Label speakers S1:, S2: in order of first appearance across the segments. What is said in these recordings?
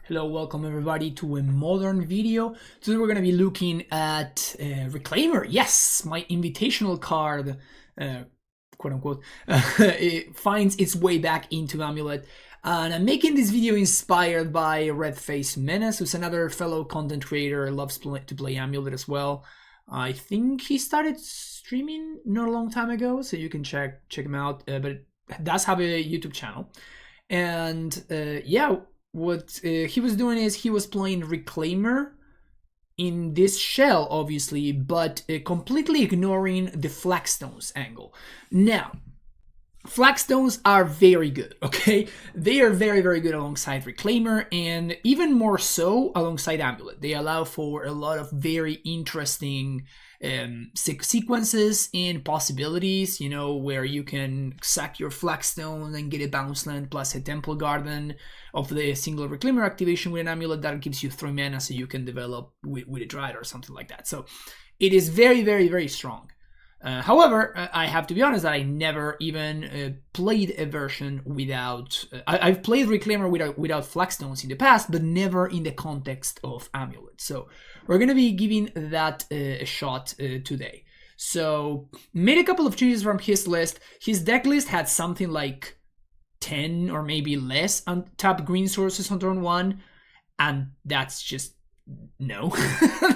S1: Hello, welcome everybody to a modern video. Today we're going to be looking at Reclaimer. Yes, my invitational card, quote unquote, it finds its way back into Amulet. And I'm making this video inspired by Redface Menace, who's another fellow content creator, loves to play Amulet as well. I think he started streaming not a long time ago, so you can check him out. But it does have a YouTube channel. And yeah, what he was doing is he was playing Reclaimer in this shell, obviously, but completely ignoring the flagstones angle. Now, flagstones are very good, okay? They are very, very good alongside Reclaimer, and even more so alongside Amulet. They allow for a lot of very interesting sequences and possibilities, you know, where you can sack your flagstone and get a bounce land plus a temple garden of the single Reclaimer activation with an Amulet that gives you 3 mana so you can develop with a Dryad or something like that. So it is very, very, very strong. However, I have to be honest that I never even played a version without... I've played Reclaimer without flagstones in the past, but never in the context of Amulet. So we're going to be giving that a shot today. So made a couple of changes from his list. His deck list had something like 10 or maybe less untapped green sources on turn 1, and that's just... no.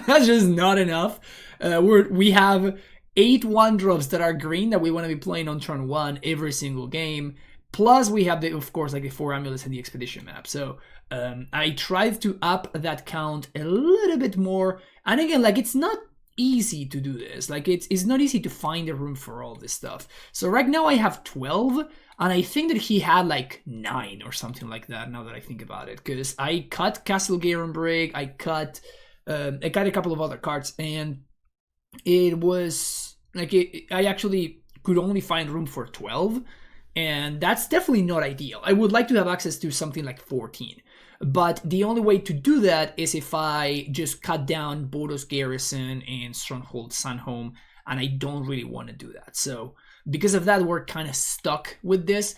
S1: That's just not enough. We have 8 1-drops that are green that we want to be playing on turn 1 every single game. Plus we have, of course, like the 4 amulets and the expedition map. So I tried to up that count a little bit more. And again, like, it's not easy to do this. Like, it's not easy to find a room for all this stuff. So right now I have 12, and I think that he had like 9 or something like that, now that I think about it. Because I cut Castle Garenbrig, I cut a couple of other cards, and it was like I actually could only find room for 12, and that's definitely not ideal. I would like to have access to something like 14, but the only way to do that is if I just cut down Boros Garrison and Stronghold Sunhome, and I don't really want to do that. So because of that, we're kind of stuck with this.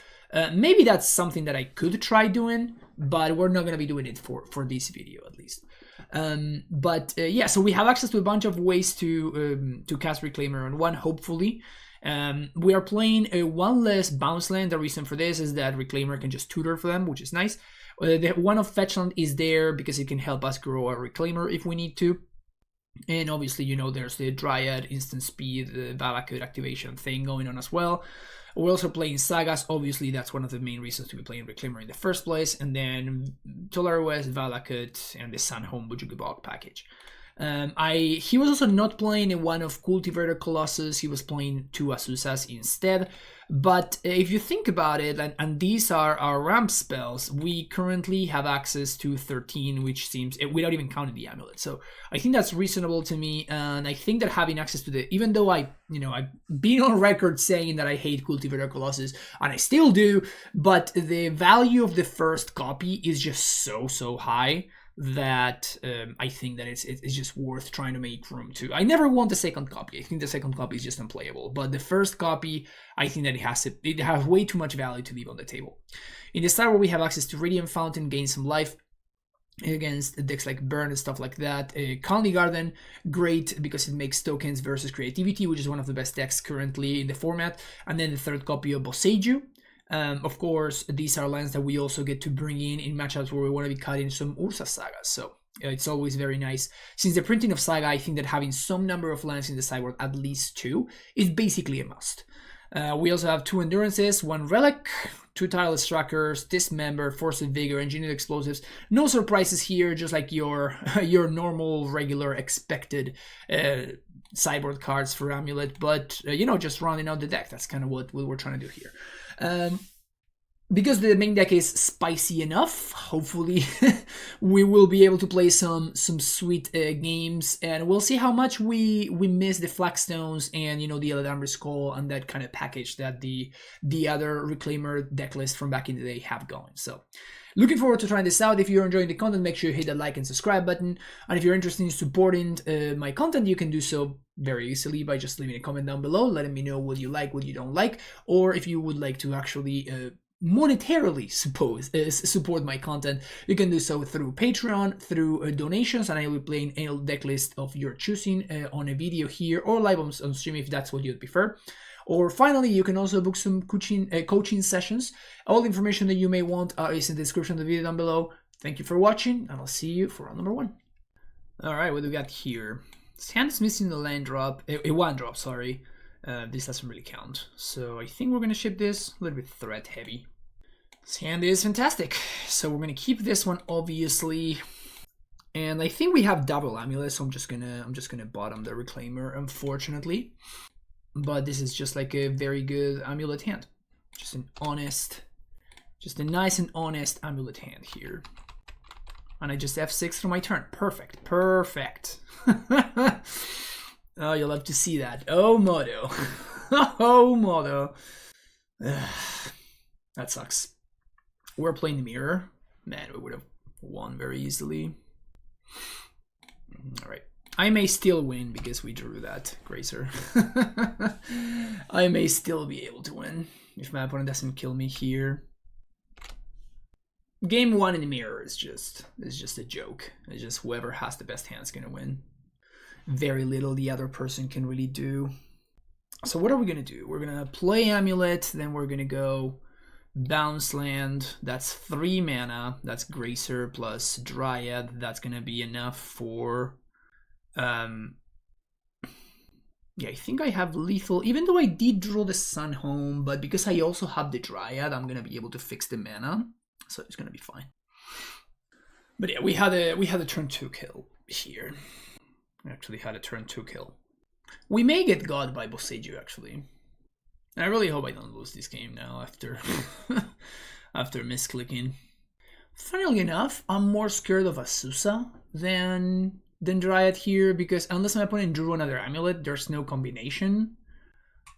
S1: Maybe that's something that I could try doing, but we're not going to be doing it for this video at least. Yeah, so we have access to a bunch of ways to cast Reclaimer on one, hopefully. We are playing a 1 less bounce land. The reason for this is that Reclaimer can just tutor for them, which is nice. The 1 of fetch land is there because it can help us grow our Reclaimer if we need to. And obviously, you know, there's the Dryad, instant speed, the Valakut activation thing going on as well. We're also playing Sagas. Obviously, that's one of the main reasons to be playing Reclaimer in the first place. And then Tolar West, Valakut, and the Sunhome Bujugibog package. He was also not playing a 1 of Cultivator Colossus. He was playing 2 Azuzas instead. But if you think about it, and these are our ramp spells, we currently have access to 13, which seems, without even counting the Amulet. So I think that's reasonable to me, and I think that having access to even though I've been on record saying that I hate Cultivator Colossus, and I still do, but the value of the first copy is just so high that I think that it's just worth trying to make room to. I never want the second copy. I think the second copy is just unplayable, but the first copy, I think that it has way too much value to leave on the table. In the start where we have access to Radiant Fountain, gain some life against decks like Burn and stuff like that. Conley Garden, great because it makes tokens versus creativity, which is one of the best decks currently in the format. And then the third copy of Boseiju. Of course, these are lands that we also get to bring in matchups where we want to be cutting some Ursa Sagas. So it's always very nice. Since the printing of Saga, I think that having some number of lands in the sideboard, at least 2, is basically a must. We also have 2 Endurances, 1 Relic, 2 Tireless Trackers, Dismember, Force of Vigor, Engineered Explosives. No surprises here, just like your normal, regular, expected sideboard cards for Amulet, but just rounding out the deck. That's kind of what we're trying to do here. Because the main deck is spicy enough, hopefully we will be able to play some sweet games, and we'll see how much we miss the Flagstones and the Eladamri's Call and that kind of package that the other Reclaimer deck list from back in the day have going. So looking forward to trying this out. If you're enjoying the content, make sure you hit that like and subscribe button, and if you're interested in supporting my content, you can do so very easily by just leaving a comment down below, letting me know what you like, what you don't like, or if you would like to actually monetarily support my content, you can do so through Patreon, through donations, and I will be playing a deck list of your choosing on a video here or live on stream if that's what you'd prefer. Or finally, you can also book some coaching sessions. All the information that you may want is in the description of the video down below. Thank you for watching, and I'll see you for round number 1. All right, what do we got here? This hand is missing the land drop, a 1-drop, sorry. This doesn't really count. So I think we're going to ship this a little bit threat heavy. This hand is fantastic. So we're going to keep this one, obviously. And I think we have double Amulet, so I'm just gonna bottom the Reclaimer, unfortunately. But this is just like a very good Amulet hand. Just a nice and honest Amulet hand here. And I just F6 for my turn. Perfect. Perfect. Oh, you'll love to see that. Oh, Modo. Oh, Modo. That sucks. We're playing the mirror. Man, we would have won very easily. All right. I may still win because we drew that Gracer. I may still be able to win if my opponent doesn't kill me here. Game 1 in the mirror is just a joke. It's just whoever has the best hand is gonna win. Very little the other person can really do. So what are we gonna do? We're gonna play Amulet, then we're gonna go bounce land. That's 3 mana. That's Gracer plus Dryad. That's gonna be enough for yeah, I think I have lethal, even though I did draw the Sun home, but because I also have the Dryad, I'm gonna be able to fix the mana. So it's gonna be fine. But yeah, we had a turn 2 kill here. We actually had a turn 2 kill. We may get got by Boseiju, actually. I really hope I don't lose this game now after after misclicking. Funnily enough, I'm more scared of Azusa than Dryad here, because unless my opponent drew another Amulet, there's no combination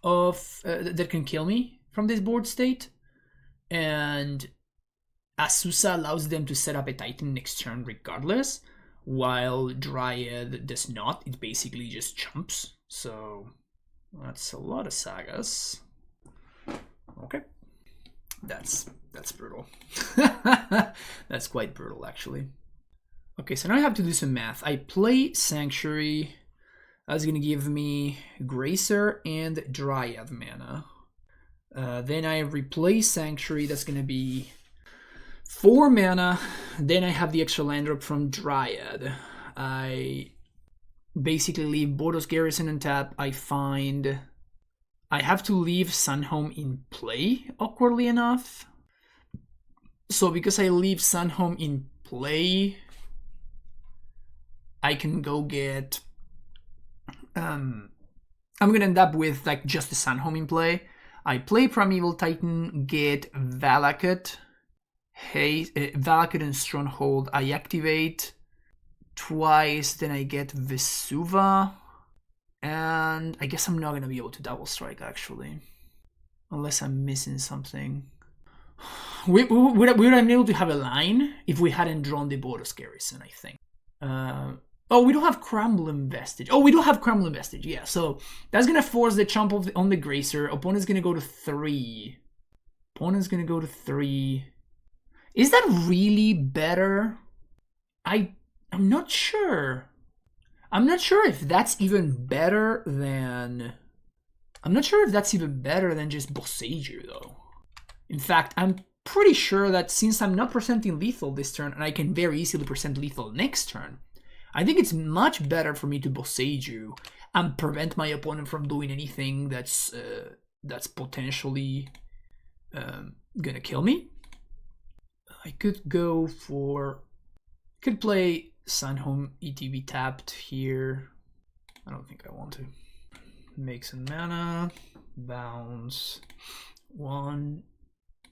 S1: of that can kill me from this board state. And Azusa allows them to set up a Titan next turn regardless, while Dryad does not. It basically just chumps. So that's a lot of sagas. Okay. That's brutal. That's quite brutal, actually. Okay, so now I have to do some math. I play Sanctuary. That's gonna give me Gracer and Dryad mana. Then I replace Sanctuary. That's gonna be 4 mana. Then I have the extra land drop from Dryad. I basically leave Boros Garrison on tap. I have to leave Sunhome in play, awkwardly enough. So because I leave Sunhome in play, I can go get I'm gonna end up with like just the Sunhome in play. I play Primeval Titan, get Valakut, Valakut and Stronghold. I activate twice, then I get Vesuva, and I guess I'm not gonna be able to double strike, actually, unless I'm missing something. We would have been able to have a line if we hadn't drawn the Boros Garrison, I think. Oh, we don't have Crumbling Vestige. Oh, we don't have Crumbling Vestige, yeah. So that's gonna force the chump on the Gracer. Opponent's gonna go to 3. Opponent's gonna go to 3. Is that really better? I'm not sure. I'm not sure if that's even better than... I'm not sure if that's even better than just Boseiju, though. In fact, I'm pretty sure that since I'm not presenting lethal this turn, and I can very easily present lethal next turn, I think it's much better for me to Boseiju and prevent my opponent from doing anything that's potentially gonna kill me. I could go for... could play Sunhome ETB tapped here. I don't think I want to. Make some mana. Bounce. 1,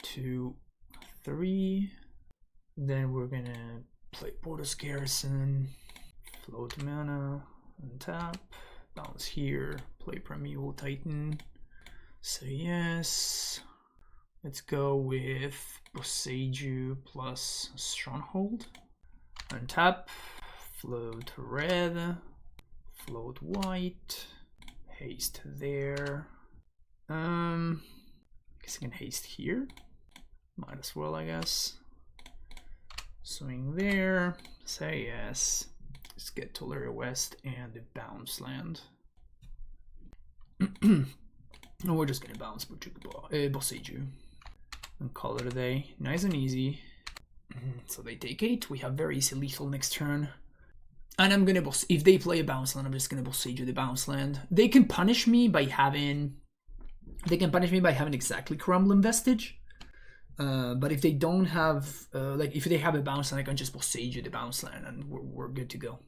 S1: 2, 3. Then we're gonna play Boros Garrison. Float mana. Untap. Bounce here. Play Primeval Titan. Say yes. Let's go with Boseiju plus Stronghold. Untap, float red, float white, haste there. I guess I can haste here. Might as well, I guess. Swing there. Say yes. Let's get Tolaria West and the bounce land. No, we're just gonna bounce Boseiju and call it a day. Nice and easy. So they take 8. We have very easy lethal next turn. And I'm gonna if they play a bounce land, I'm just gonna Boseiju the bounce land. They can punish me by having exactly Crumbling Vestige. But if they don't have like if they have a bounce land, I can just Boseiju the bounce land and we're good to go.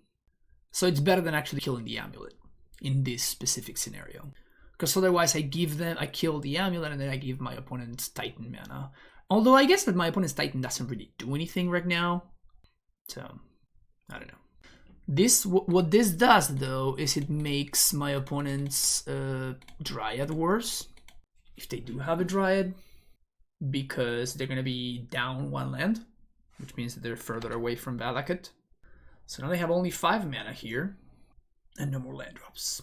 S1: So it's better than actually killing the Amulet in this specific scenario. Because otherwise I kill the Amulet and then I give my opponent's Titan mana. Although I guess that my opponent's Titan doesn't really do anything right now. So, I don't know. What this does though is it makes my opponent's Dryad worse. If they do have a Dryad. Because they're going to be down 1 land. Which means that they're further away from Valakut. So now they have only 5 mana here. And no more land drops.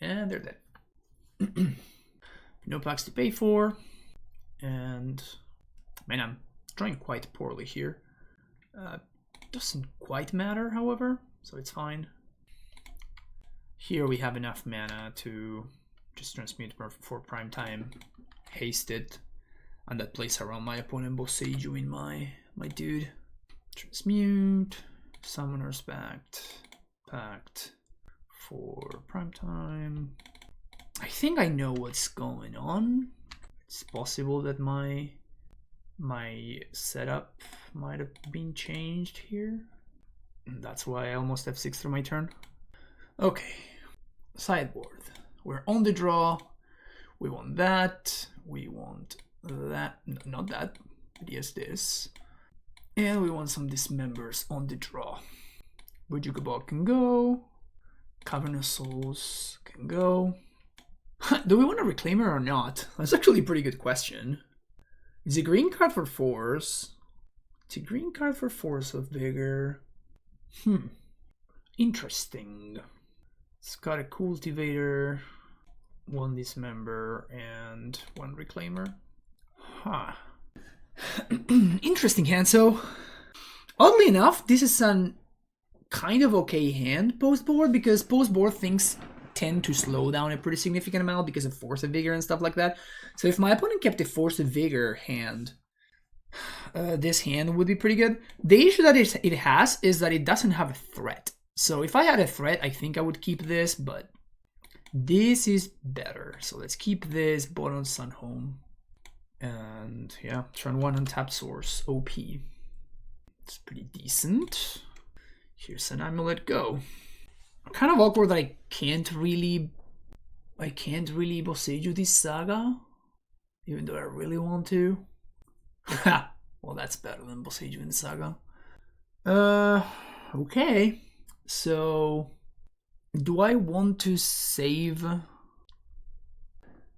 S1: And they're dead. No packs to pay for. And man, I'm drawing quite poorly here. Doesn't quite matter, however, so it's fine. Here we have enough mana to just transmute for prime time, haste it, and that plays around my opponent Boseiju in my dude. Transmute, Summoner's Pact for prime time. I think I know what's going on. It's possible that my setup might have been changed here. And that's why I almost have 6 through my turn. Okay, sideboard. We're on the draw. We want that. We want that. No, not that, but yes, this. And we want some dismembers on the draw. Bujukabog can go. Cavern of Souls can go. Do we want a Reclaimer or not? That's actually a pretty good question. It's a green card for force. It's a green card for force of vigor. Interesting. It's got a cultivator, 1 dismember, and 1 reclaimer. Huh. Interesting hand. So, oddly enough, this is an kind of okay hand post-board, because post-board things tend to slow down a pretty significant amount because of Force of Vigor and stuff like that. So if my opponent kept a Force of Vigor hand, this hand would be pretty good. The issue that it has is that it doesn't have a threat. So if I had a threat, I think I would keep this, but this is better. So let's keep this, Bottom Sun Home. And yeah, turn 1 untap Source, OP. It's pretty decent. Here's an Amulet, go. Kind of awkward that I can't really Boseiju this Saga, even though I really want to. Well, that's better than Boseiju in Saga. Okay. So, do I want to save?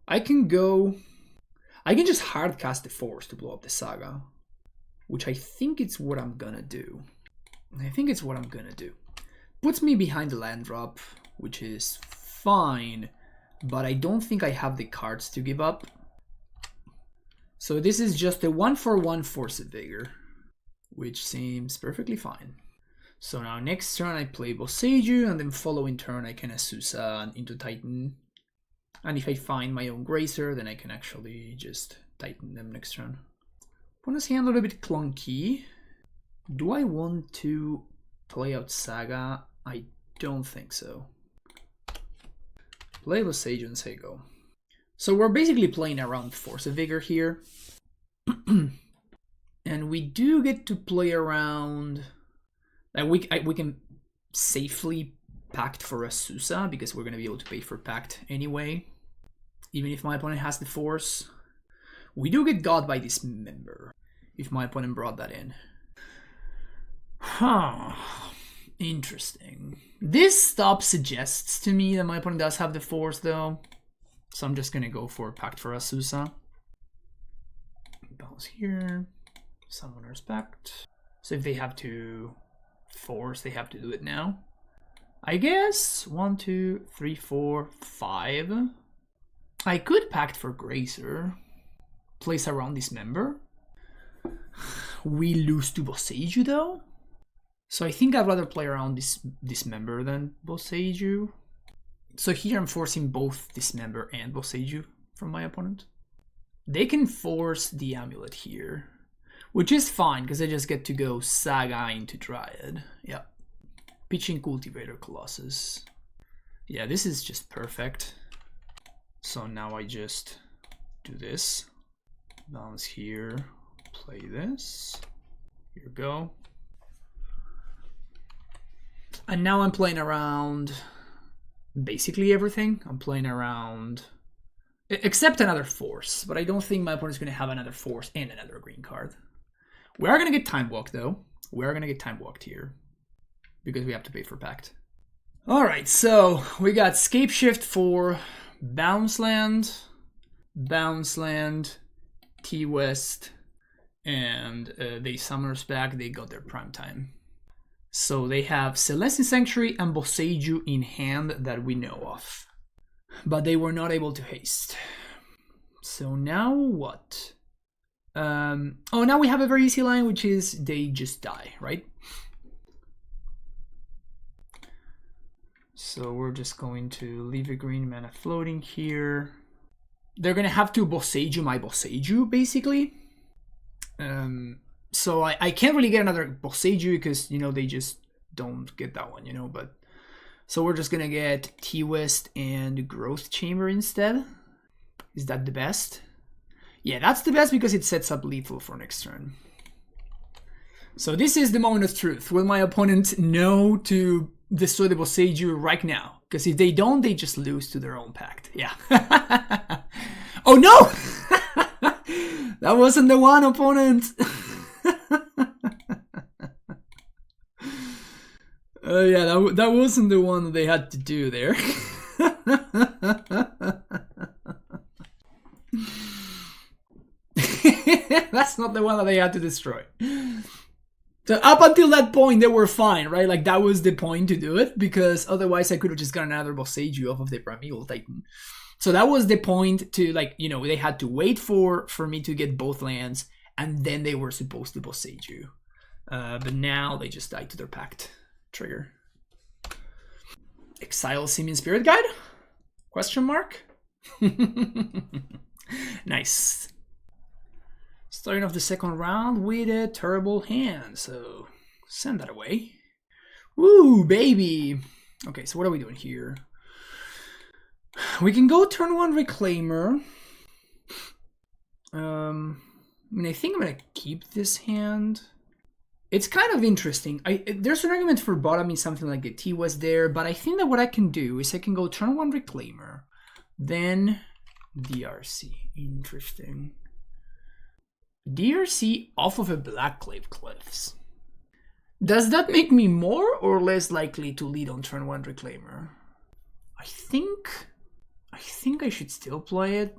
S1: I can just hardcast the Force to blow up the Saga, which I think it's what I'm gonna do. Puts me behind the land drop, which is fine, but I don't think I have the cards to give up. So this is just a 1/1 Force of Vigor, which seems perfectly fine. So now next turn I play Boseiju, and then following turn I can Azusa into Titan. And if I find my own Grazer, then I can actually just Titan them next turn. Opponent's hand a little bit clunky. Do I want to play out Saga? I don't think so. Play Boseiju and say go. So we're basically playing around Force of Vigor here. And we do get to play around... we can safely Pact for Azusa, because we're going to be able to pay for Pact anyway. Even if my opponent has the Force. We do get God by Dismember, if my opponent brought that in. Huh. Interesting. This stop suggests to me that my opponent does have the Force, though. So I'm just going to go for Pact for Azusa. Bounce here. Summoner's Pact. So if they have to Force, they have to do it now. I guess 1, 2, 3, 4, 5. I could Pact for Grazer. Place around Dismember. We lose to Boseiju though. So I think I'd rather play around Dismember than Boseiju. So here I'm forcing both Dismember and Boseiju from my opponent. They can force the Amulet here, which is fine because I just get to go Saga into Dryad. Yeah. Pitching Cultivator Colossus. Yeah, this is just perfect. So now I just do this. Bounce here. Play this. Here we go. And now I'm playing around basically everything. I'm playing around, except another force, but I don't think my opponent's going to have another force and another green card. We are going to get time walked though. We are going to get time walked here because we have to pay for Pact. All right, so we got Scape Shift for Bounce Land, T-West, and they Summoners back. They got their prime time. So they have Celestial Sanctuary and Boseiju in hand that we know of. But they were not able to haste. So now what? Oh, now we have a very easy line, which is they just die, right? So we're just going to leave a green mana floating here. They're going to have to Boseiju my Boseiju, basically. So I can't really get another Boseiju because, you know, they just don't get that one, you know, but... So we're just gonna get T-West and Growth Chamber instead. Is that the best? Yeah, that's the best because it sets up lethal for next turn. So this is the moment of truth. Will my opponent know to destroy the Boseiju right now? Because if they don't, they just lose to their own Pact. Yeah. Oh no! That wasn't the one, opponent! Yeah, that wasn't the one that they had to do there. That's not the one that they had to destroy. So up until that point, they were fine, right? Like, that was the point to do it, because otherwise I could have just got another Boseiju off of the Primeval Titan. So that was the point to, like, you know, they had to wait for me to get both lands, and then they were supposed to Boseiju. But now they just died to their Pact. Trigger. Exile Simian Spirit Guide? Question mark? Nice. Starting off the second round with a terrible hand, so send that away. Woo, baby! Okay, so what are we doing here? We can go turn 1 Reclaimer. I mean, I think I'm gonna keep this hand. It's kind of interesting. There's an argument for bottoming something like the T-West there, but I think that what I can do is I can go turn 1 Reclaimer, then DRC. Interesting. DRC off of a Blackclave Cliffs. Does that make me more or less likely to lead on turn 1 Reclaimer? I think I should still play it.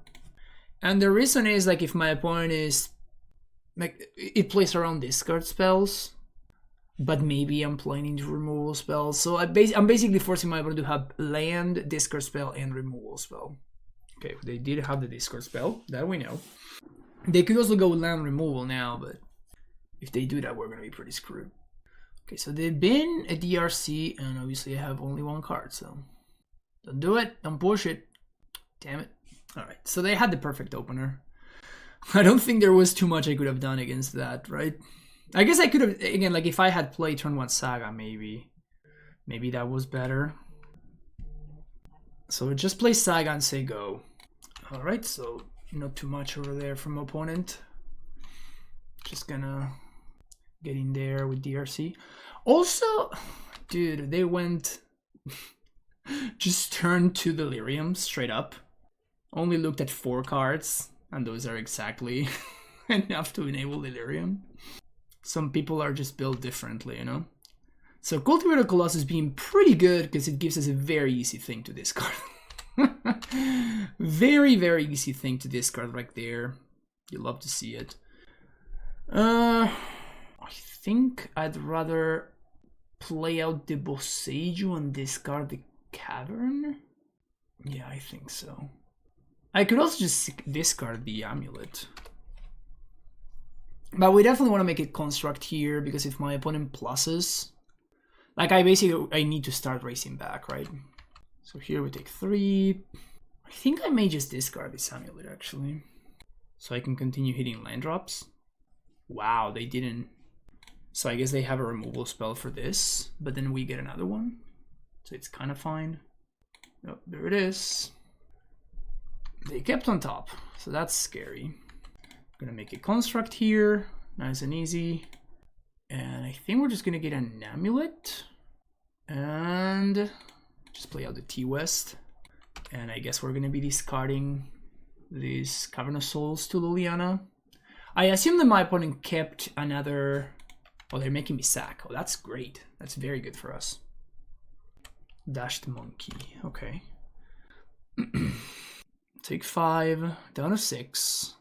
S1: And the reason is, like, if my opponent is... like, it plays around discard spells, but maybe I'm playing into removal spells. So I'm basically forcing my opponent to have land, discard spell, and removal spell. Okay, they did have the discard spell, that we know. They could also go land removal now, but if they do that, we're going to be pretty screwed. Okay, so they've been a DRC, and obviously I have only one card, so don't do it, don't push it. Damn it. Alright, so they had the perfect opener. I don't think there was too much I could have done against that, right? I guess I could have, again, like if I had played turn 1 Saga, maybe that was better. So just play Saga and say go. Alright, so not too much over there from opponent. Just gonna get in there with DRC. Also, dude, they went just turned to Delirium straight up. Only looked at 4 cards. And those are exactly enough to enable Delirium. Some people are just built differently, you know? So Cultivator Colossus being pretty good because it gives us a very easy thing to discard. Very, very easy thing to discard right there. You love to see it. I think I'd rather play out the Boseiju and discard the Cavern. Yeah, I think so. I could also just discard the Amulet. But we definitely want to make it construct here, because if my opponent pluses, like I need to start racing back, right? So here we take 3. I think I may just discard this Amulet actually, so I can continue hitting land drops. Wow, they didn't. So I guess they have a removal spell for this, but then we get another one. So it's kind of fine. Oh, there it is. They kept on top, so that's scary. I'm gonna make a construct here, nice and easy. And I think we're just gonna get an Amulet and just play out the T-West. And I guess we're gonna be discarding these Cavernous Souls to Liliana. I assume that my opponent kept another... Oh, they're making me sack. Oh, that's great. That's very good for us. Dashed Monkey. Okay. Take 5, down to 6.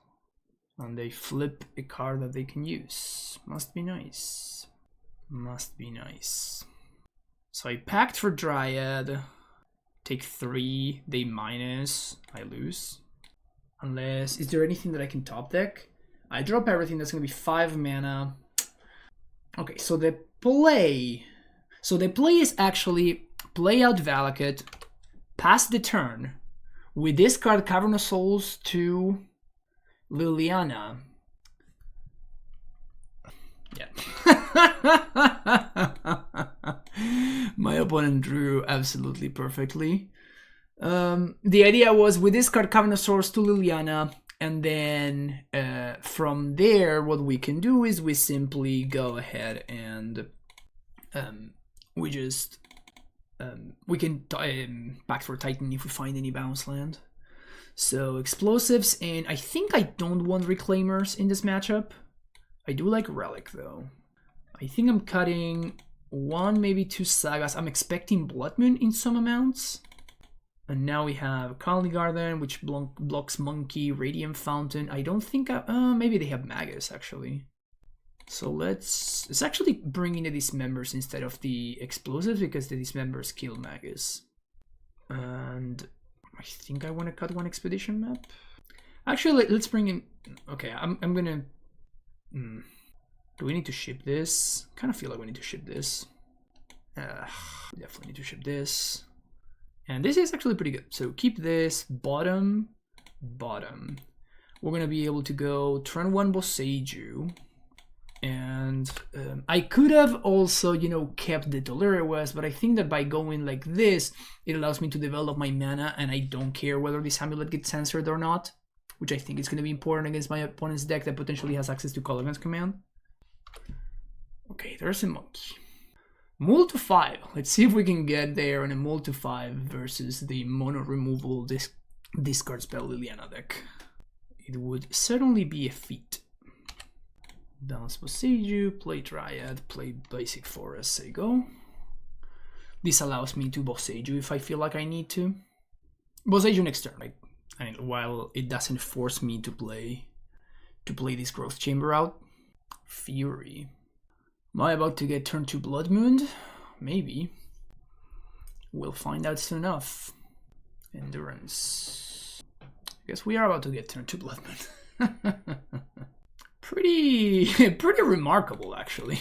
S1: And they flip a card that they can use. Must be nice. Must be nice. So I packed for Dryad. Take 3, they minus, I lose. Unless, is there anything that I can top deck? I drop everything, that's gonna be 5 mana. Okay, so the play is actually play out Valakut, pass the turn, we discard Cavernous Souls to Liliana. Yeah. My opponent drew absolutely perfectly. The idea was we discard Cavernous Souls to Liliana, and then from there what we can do is we simply go ahead and we can back for Titan if we find any bounce land. So explosives, and I think I don't want Reclaimers in this matchup. I do like Relic though. I think I'm cutting 1, maybe 2 Sagas. I'm expecting Blood Moon in some amounts. And now we have Colony Garden, which blocks Monkey, Radiant Fountain. I don't think maybe they have Magus actually. So let's actually bring in the Dismembers instead of the Explosives, because the Dismembers kill Magus. And I think I want to cut 1 Expedition map. Actually, let's bring in... Okay, I'm gonna... Do we need to ship this? Kind of feel like we need to ship this. We definitely need to ship this. And this is actually pretty good. So keep this, bottom. We're gonna be able to go turn 1 Boseiju. And I could have also, you know, kept the Tolera West, but I think that by going like this, it allows me to develop my mana, and I don't care whether this Amulet gets censored or not, which I think is going to be important against my opponent's deck that potentially has access to Colorless Command. Okay, there's a Monkey. Mull to 5. Let's see if we can get there on a Mull to 5 versus the mono removal discard spell Liliana deck. It would certainly be a feat. Bounce Boseiju, play Dryad, play Basic Forest, say go. This allows me to Boseiju if I feel like I need to. Boseiju next turn, like, I mean, while it doesn't force me to play this Growth Chamber out. Fury. Am I about to get turn 2 Blood Moon? Maybe. We'll find out soon enough. Endurance. I guess we are about to get turn 2 Blood Moon. Pretty remarkable, actually.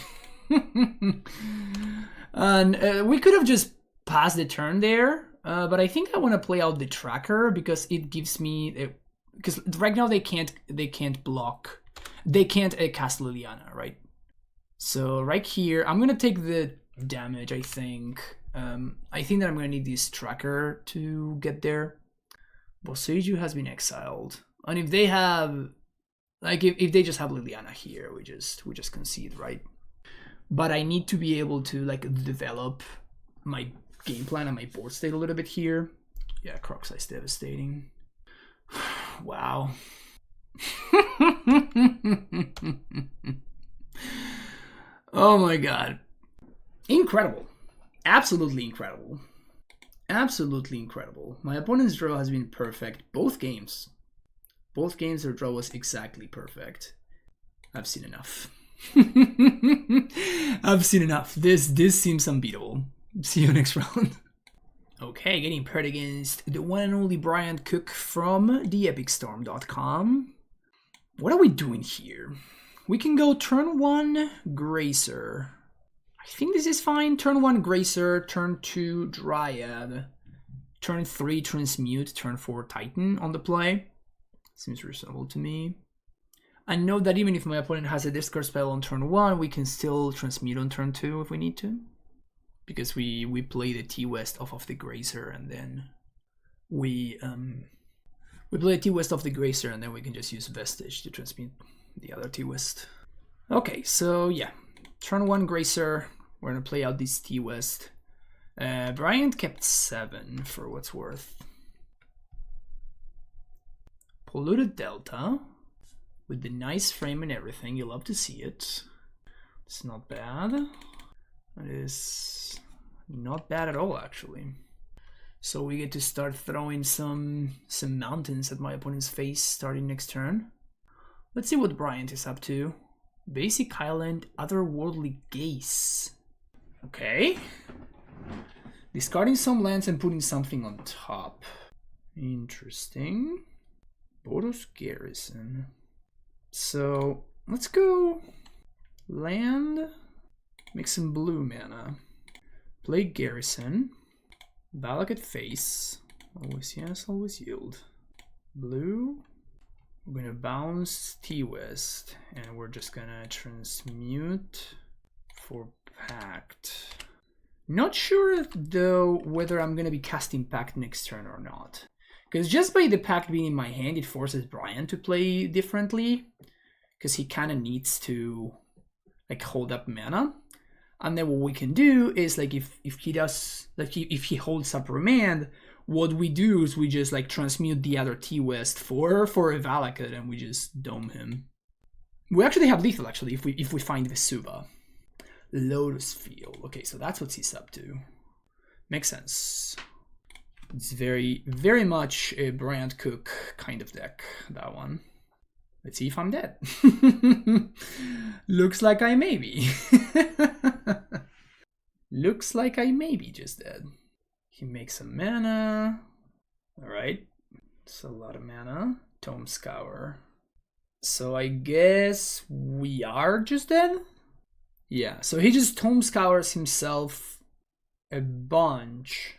S1: And we could have just passed the turn there, but I think I want to play out the tracker because it gives me because right now they can't block, they can't cast Liliana, right? So right here I'm gonna take the damage. I think that I'm gonna need this tracker to get there. Boseiju has been exiled, and if they have. Like if they just have Liliana here, we just concede, right? But I need to be able to like develop my game plan and my board state a little bit here. Yeah, Croc-Size Devastating. Wow. Oh my god. Incredible. Absolutely incredible. Absolutely incredible. My opponent's draw has been perfect both games. Both games, their draw was exactly perfect. I've seen enough. I've seen enough. This seems unbeatable. See you next round. Okay, getting paired against the one and only Brian Cook from theepicstorm.com. What are we doing here? We can go turn 1 Gracer. I think this is fine. Turn 1 Gracer, turn 2 Dryad, turn 3 Transmute, turn 4 Titan on the play. Seems reasonable to me. I know that even if my opponent has a discard spell on turn 1, we can still Transmute on turn 2 if we need to. Because we play the T-West off of the Gracer, and then we play the T-West off the Gracer, and then we can just use Vestige to transmute the other T-West. Okay, so yeah. Turn 1 Gracer, we're gonna play out this T-West. Bryant kept 7 for what's worth. Polluted Delta, with the nice frame and everything, you love to see it. It's not bad. It is not bad at all, actually. So we get to start throwing some mountains at my opponent's face starting next turn. Let's see what Bryant is up to. Basic Island, Otherworldly Gaze. Okay. Discarding some lands and putting something on top. Interesting. Boros Garrison. So let's go land, make some blue mana. Play Garrison. Valakut face. Always yes, always yield. Blue. We're gonna bounce T-West, and we're just gonna transmute for Pact. Not sure though whether I'm gonna be casting Pact next turn or not. Because just by the Pact being in my hand, it forces Brian to play differently. Because he kind of needs to like hold up mana. And then what we can do is like if he does, like if he holds up Remand, what we do is we just like transmute the other T-West for a Valakut, and we just dome him. We actually have lethal actually if we find Vesuva. Lotus Field. Okay, so that's what he's up to. Makes sense. It's very, very much a Bryant Cook kind of deck, that one. Let's see if I'm dead. Looks like I may be. Looks like I may be just dead. He makes some mana. Alright. It's a lot of mana. Tome Scour. So I guess we are just dead? Yeah, so he just Tome Scours himself a bunch.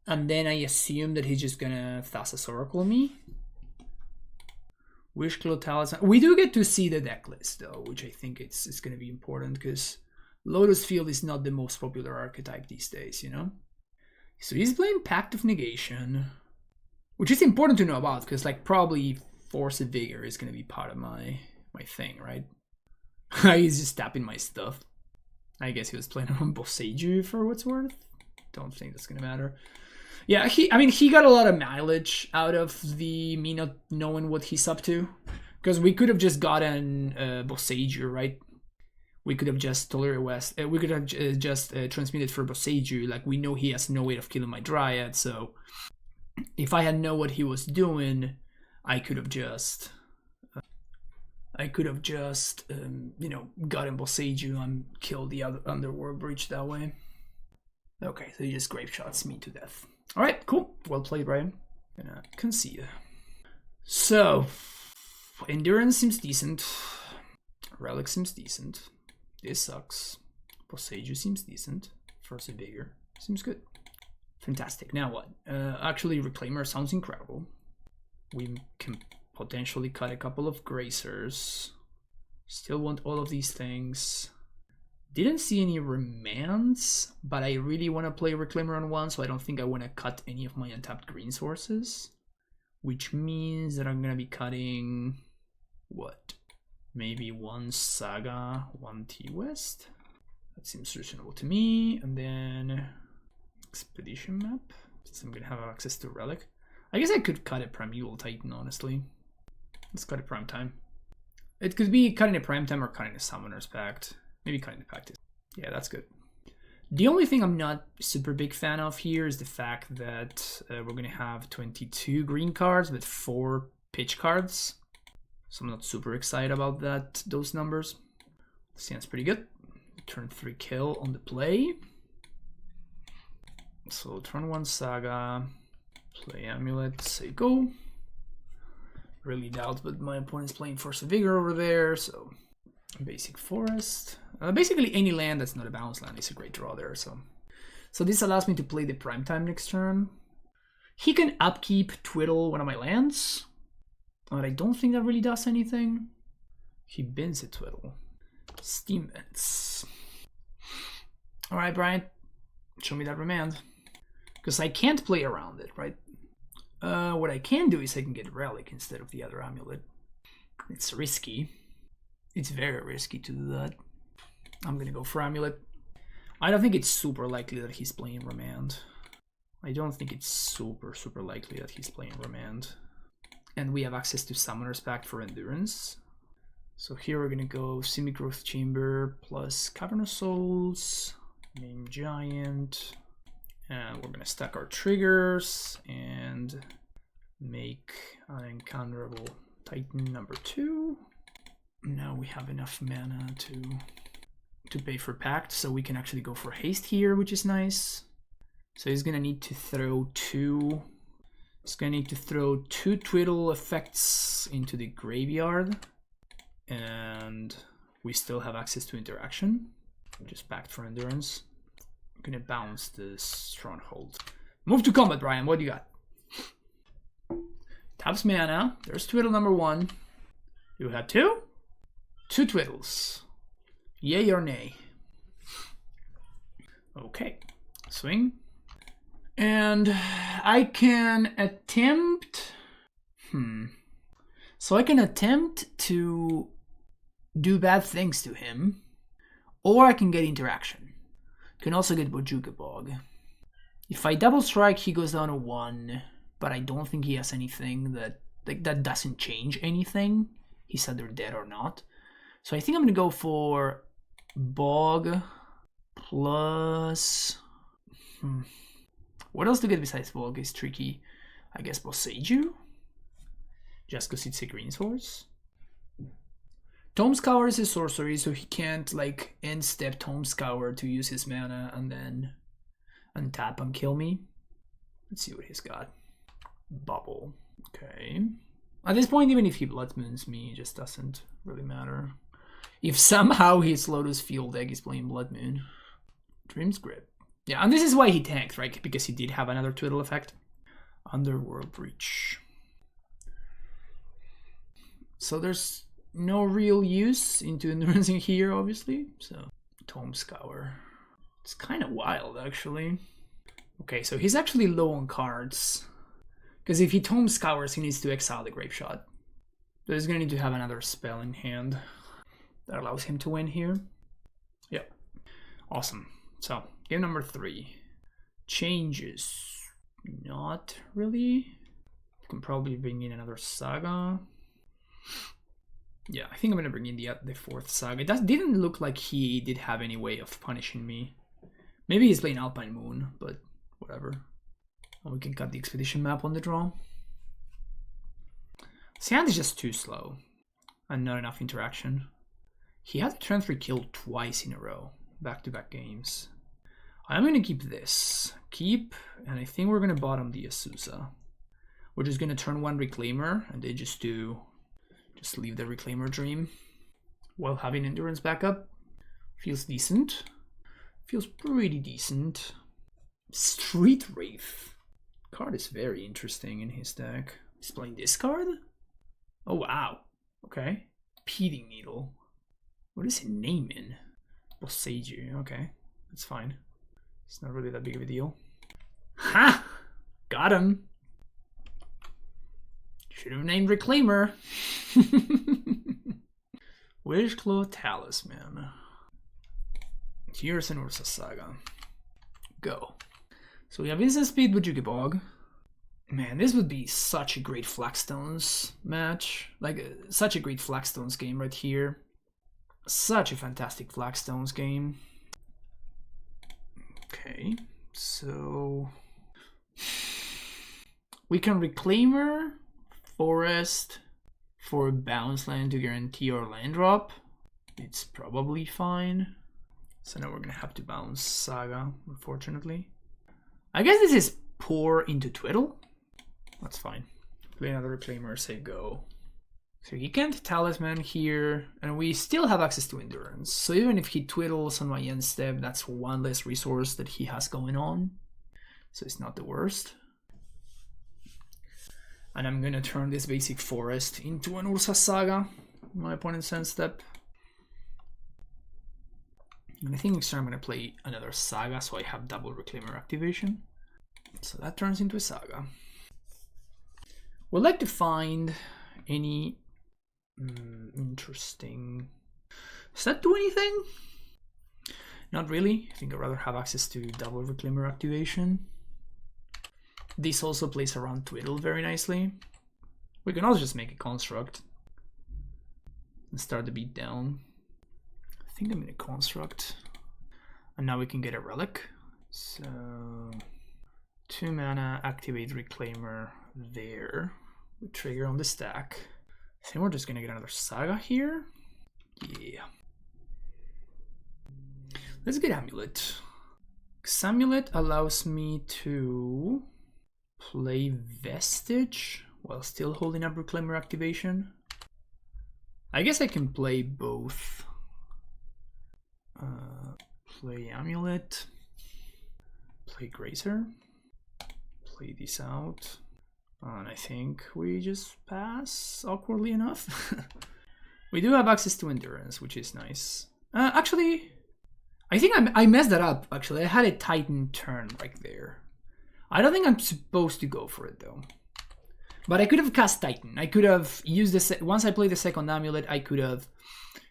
S1: And then I assume that he's just gonna Thassa's Oracle me. Wishclaw Talisman. We do get to see the deck list though, which I think it's gonna be important because Lotus Field is not the most popular archetype these days, you know? So he's playing Pact of Negation, which is important to know about because like probably Force of Vigor is gonna be part of my thing, right? He's just tapping my stuff. I guess he was playing on Boseiju for what's worth. Don't think that's gonna matter. Yeah, he got a lot of mileage out of the me not knowing what he's up to. Because we could have just gotten Boseiju, right? We could have just Tolera West. We could have just transmitted for Boseiju. Like, we know he has no way of killing my Dryad, so if I had known what he was doing, I could have just... you know, gotten Boseiju and killed the other Underworld Breach that way. Okay, so he just grave shots me to death. Alright, cool. Well played, Brian. Gonna concede. So, Endurance seems decent. Relic seems decent. This sucks. Boseiju seems decent. Force of Vigor seems good. Fantastic. Now what? Actually, Reclaimer sounds incredible. We can potentially cut a couple of Gracers. Still want all of these things. Didn't see any Remands, but I really want to play Reclaimer on one, so I don't think I want to cut any of my untapped green sources. Which means that I'm going to be cutting... what? Maybe one Saga, one T-West? That seems reasonable to me. And then... Expedition map, since I'm going to have access to Relic. I guess I could cut a Primeval Titan, honestly. Let's cut a Prime Time. It could be cutting a Prime Time or cutting a Summoner's Pact. Maybe cutting the Pact. Yeah, that's good. The only thing I'm not super big fan of here is the fact that we're going to have 22 green cards with 4 pitch cards. So I'm not super excited about those numbers. Sounds pretty good. Turn 3 kill on the play. So turn 1 Saga. Play Amulet. Say go. Really doubt, but my opponent's playing Force of Vigor over there, so Basic forest. Basically any land that's not a bounce land is a great draw there. So this allows me to play the prime time next turn. He can upkeep Twiddle one of my lands, but I don't think that really does anything. He bins a Twiddle. Steam Vents. All right, Brian, show me that remand. Because I can't play around it, right? What I can do is I can get Relic instead of the other Amulet. It's risky. It's very risky to do that. I'm gonna go for Amulet. I don't think it's super likely that he's playing Remand. I don't think it's super likely that he's playing Remand. And we have access to Summoner's Pact for Endurance. So here we're gonna go Semi-Growth Chamber plus Cavern of Souls, Name Giant, and we're gonna stack our triggers and make an Encounterable Titan number 2. Now we have enough mana to pay for Pact, so we can actually go for haste here, which is nice. So he's gonna need to throw two. He's gonna need to throw 2 Twiddle effects into the graveyard, and we still have access to interaction. Just Pact for Endurance. I'm gonna bounce this Stronghold. Move to combat, Brian. What do you got? Taps mana. There's Twiddle number 1. You have 2? 2 Twiddles. Yay or nay? Okay. Swing. And I can attempt... So I can attempt to do bad things to him, or I can get interaction. Can also get Bojuka Bog. If I double strike, he goes down to 1, but I don't think he has anything that doesn't change anything. He's either dead or not. So I think I'm gonna go for Bog plus... What else to get besides Bog is tricky. I guess Boseiju? Just because it's a green source. Tome Scour is a sorcery, so he can't like end step Tome Scour to use his mana and then untap and kill me. Let's see what he's got. Bubble. Okay. At this point, even if he Blood Moons me, it just doesn't really matter. If somehow his Lotus Field deck is playing Blood Moon. Dream's Grip. Yeah, and this is why he tanked, right? Because he did have another Twiddle effect. Underworld Reach. So there's no real use into Endurance in here, obviously. So, Tome Scour. It's kind of wild, actually. Okay, so he's actually low on cards. Because if he Tome Scours, he needs to exile the Grape Shot. So he's going to need to have another spell in hand. That allows him to win here. Yep. Awesome. So, game number 3. Changes. Not really. Can probably bring in another Saga. Yeah, I think I'm gonna bring in the 4th Saga. It didn't look like he did have any way of punishing me. Maybe he's playing Alpine Moon, but whatever. And we can cut the Expedition map on the draw. His hand is just too slow. And not enough interaction. He had the turn 3 kill twice in a row. Back-to-back games. I'm gonna keep this. Keep, and I think we're gonna bottom the Azusa. We're just gonna turn 1 Reclaimer, and they just leave the Reclaimer Dream while having Endurance backup. Feels decent. Feels pretty decent. Street Wraith. Card is very interesting in his deck. He's playing this card? Oh wow. Okay. Peating Needle. What is his name in? Boseiju. Okay. That's fine. It's not really that big of a deal. Ha! Got him! Should have named Reclaimer. Wishclaw Talisman. Here's an Ursa Saga. Go. So we have Instant Speed with Jukibog. Man, this would be such a great Flagstones match. Like, such a great Flagstones game right here. Such a fantastic Flagstones game. Okay, so... we can Reclaimer Forest for bounce land to guarantee our land drop. It's probably fine. So now we're gonna have to bounce Saga, unfortunately. I guess this is pour into Twiddle. That's fine. Play another Reclaimer, say go. So he can't Talisman here, and we still have access to Endurance. So even if he Twiddles on my end step, that's one less resource that he has going on. So it's not the worst. And I'm gonna turn this basic forest into an Ursa Saga, my opponent's end step. And I think next turn I'm gonna play another Saga, so I have double Reclaimer activation. So that turns into a Saga. Would like to find any interesting... Does that do anything? Not really. I think I'd rather have access to double Reclaimer activation. This also plays around Twiddle very nicely. We can also just make a construct and start the beat down. I think I'm in a construct. And now we can get a relic. So 2 mana, activate Reclaimer there. We trigger on the stack. I think we're just gonna get another Saga here. Yeah. Let's get Amulet. Amulet allows me to play Vestige while still holding up Reclaimer activation. I guess I can play both. Play Amulet, play Grazer, play this out, and I think we just pass awkwardly enough. We do have access to Endurance, which is nice. Actually, I think I messed that up. Actually, I had a Titan turn right there. I don't think I'm supposed to go for it though. But I could have cast Titan. I could have used this once I played the second Amulet. I could have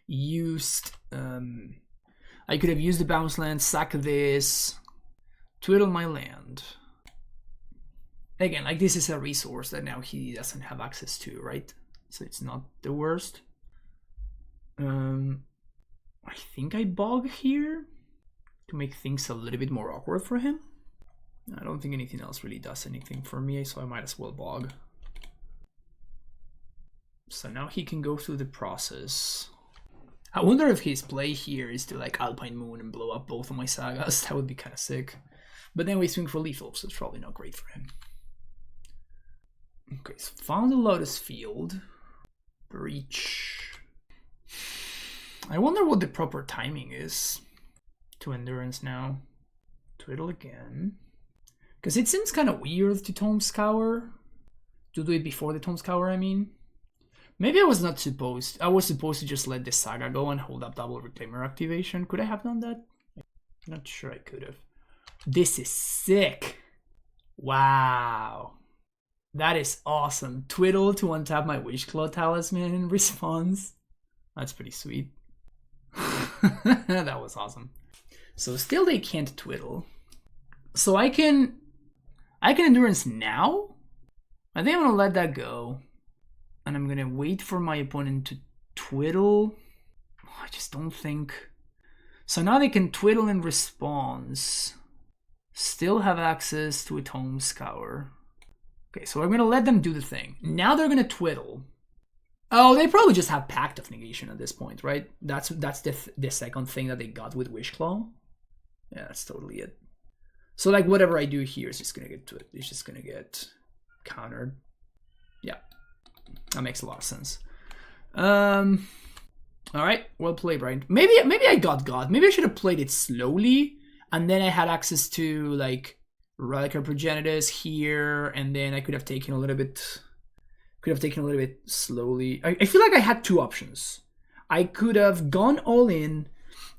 S1: used the bounce land, sack this, twiddle my land. Again, like this is a resource that now he doesn't have access to, right? So it's not the worst. I think I bog here to make things a little bit more awkward for him. I don't think anything else really does anything for me, so I might as well bog. So now he can go through the process. I wonder if his play here is to like Alpine Moon and blow up both of my Sagas. That would be kind of sick. But then we swing for lethal, so it's probably not great for him. Okay, so found the Lotus Field. Breach. I wonder what the proper timing is to Endurance now. Twiddle again. Because it seems kind of weird to Tome Scour. To do it before the Tome Scour, I mean. Maybe I was supposed to just let the Saga go and hold up double Reclaimer activation. Could I have done that? I'm not sure I could have. This is sick. Wow. That is awesome. Twiddle to untap my Wishclaw Talisman in response. That's pretty sweet. That was awesome. So still they can't Twiddle. So I can Endurance now? I think I'm gonna let that go. And I'm gonna wait for my opponent to Twiddle. I just don't think. So now they can Twiddle in response. Still have access to a Tome Scour. Okay, so I'm gonna let them do the thing. Now they're gonna Twiddle. Oh, they probably just have Pact of Negation at this point, right? That's the second thing that they got with Wishclaw. Yeah, that's totally it. So like whatever I do here is just gonna get countered. Yeah. That makes a lot of sense. All right, well played, Brian. Maybe I got God. Maybe I should have played it slowly, and then I had access to like Relic of Progenitus here, and then I could have taken a little bit. Slowly. I feel like I had two options. I could have gone all in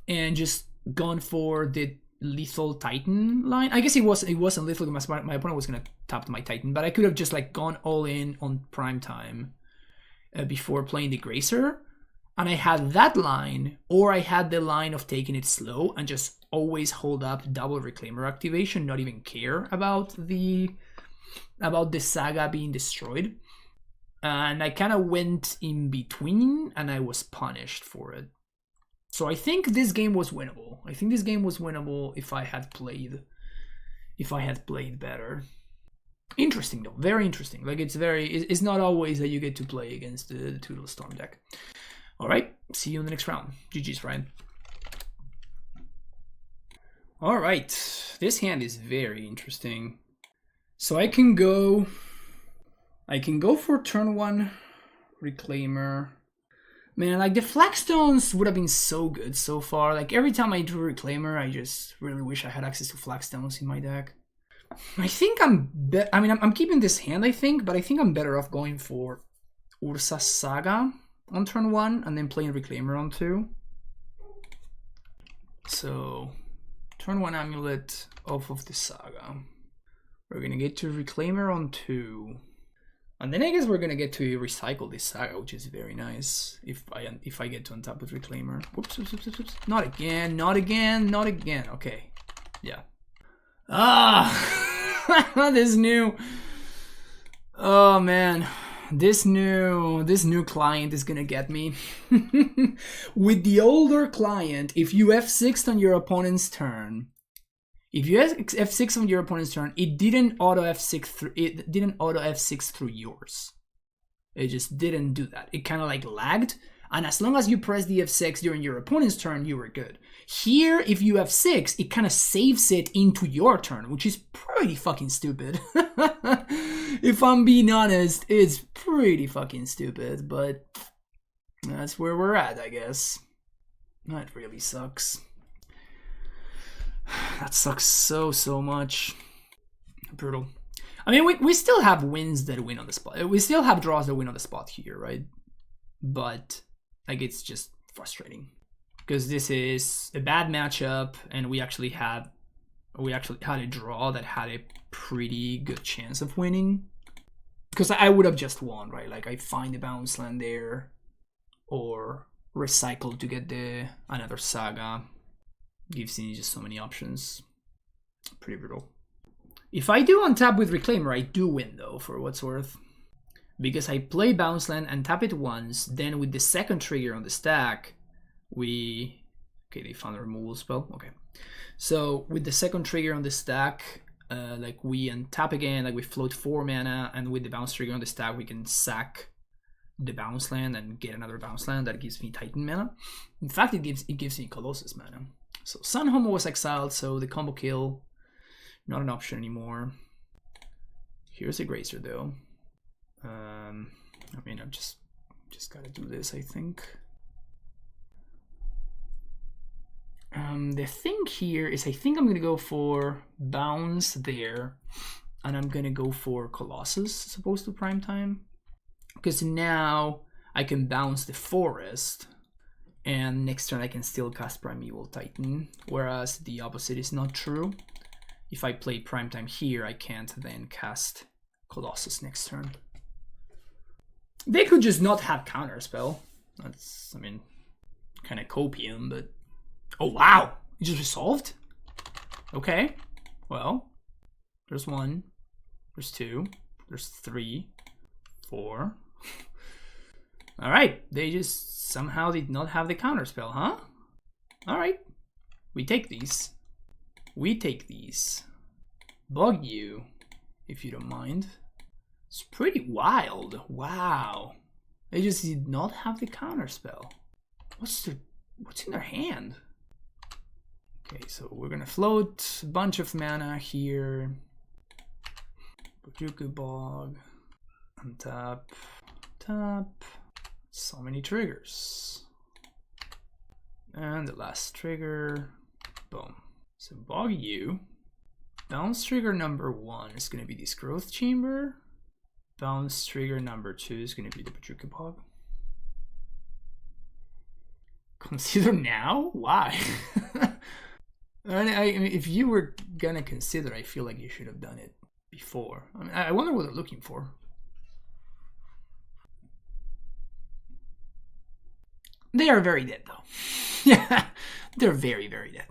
S1: and just gone for the lethal Titan line. I guess it wasn't lethal because my opponent was gonna tap my Titan, but I could have just like gone all in on prime time before playing the Grazer, and I had that line, or I had the line of taking it slow and just always hold up double Reclaimer activation, not even care about the Saga being destroyed. And I kind of went in between, and I was punished for it. So I think this game was winnable. I think this game was winnable if I had played better. Interesting though, very interesting. Like it's not always that you get to play against the Twiddle Storm deck. All right, see you in the next round. GG's, Ryan. All right, this hand is very interesting. So I can go for turn 1 Reclaimer. Man, like the Flagstones would have been so good so far. Like every time I drew Reclaimer, I just really wish I had access to Flagstones in my deck. I think I'm keeping this hand, I think, but I think I'm better off going for Ursa Saga on turn 1 and then playing Reclaimer on 2. So, turn 1 Amulet off of the Saga. We're gonna get to Reclaimer on 2. And then I guess we're gonna get to recycle this Saga, which is very nice. If I get to untap with Reclaimer. Whoops, whoops, whoops, whoops. Not again, not again, not again. Okay. Yeah. This new. Oh man. This new client is gonna get me. With the older client, if you F6'd on your opponent's turn, it didn't auto F6 through yours. It just didn't do that. It kind of like lagged, and as long as you press the F6 during your opponent's turn, you were good. Here, if you F6, it kind of saves it into your turn, which is pretty fucking stupid. If I'm being honest, it's pretty fucking stupid, but that's where we're at, I guess. That really sucks. That sucks so much. Brutal. I mean, we still have wins that win on the spot. We still have draws that win on the spot here, right? But like, it's just frustrating because this is a bad matchup, and we actually had a draw that had a pretty good chance of winning. Because I would have just won, right? Like I find the bounce land there, or recycle to get another Saga. Gives me just so many options. Pretty brutal. If I do untap with Reclaimer, I do win though, for what's worth. Because I play bounce land and tap it once, then with the second trigger on the stack, okay, they found a removal spell. Okay. So with the second trigger on the stack, like we untap again, like we float 4 mana, and with the bounce trigger on the stack, we can sack the bounce land and get another bounce land that gives me Titan mana. In fact, it gives me Colossus mana. So Sun Homo was exiled, so the combo kill, not an option anymore. Here's a Grazer though. I mean, I've just gotta do this, I think. The thing here is I think I'm gonna go for bounce there, and I'm gonna go for Colossus as opposed to prime time, because now I can bounce the forest, and next turn I can still cast Primeval Titan, whereas the opposite is not true. If I play prime time here, I can't then cast Colossus next turn. They could just not have counterspell. That's, I mean, kind of copium, but oh wow, it just resolved? Okay, well, there's 1, there's 2, there's 3, 4. All right, they just somehow did not have the counterspell, huh? All right, we take these. We take these. Bug you, if you don't mind. It's pretty wild. Wow, they just did not have the counterspell. What's in their hand? Okay, so we're gonna float a bunch of mana here. Bojuku Bog. Untap. Tap. So many triggers. And the last trigger. Boom. So Bog you. Bounce trigger number 1 is gonna be this Growth Chamber. Bounce trigger number 2 is gonna be the Bojuku Bog. Consider now? Why? I mean, if you were gonna consider, I feel like you should have done it before. I mean, I wonder what they're looking for. They are very dead, though. Yeah, they're very, very dead.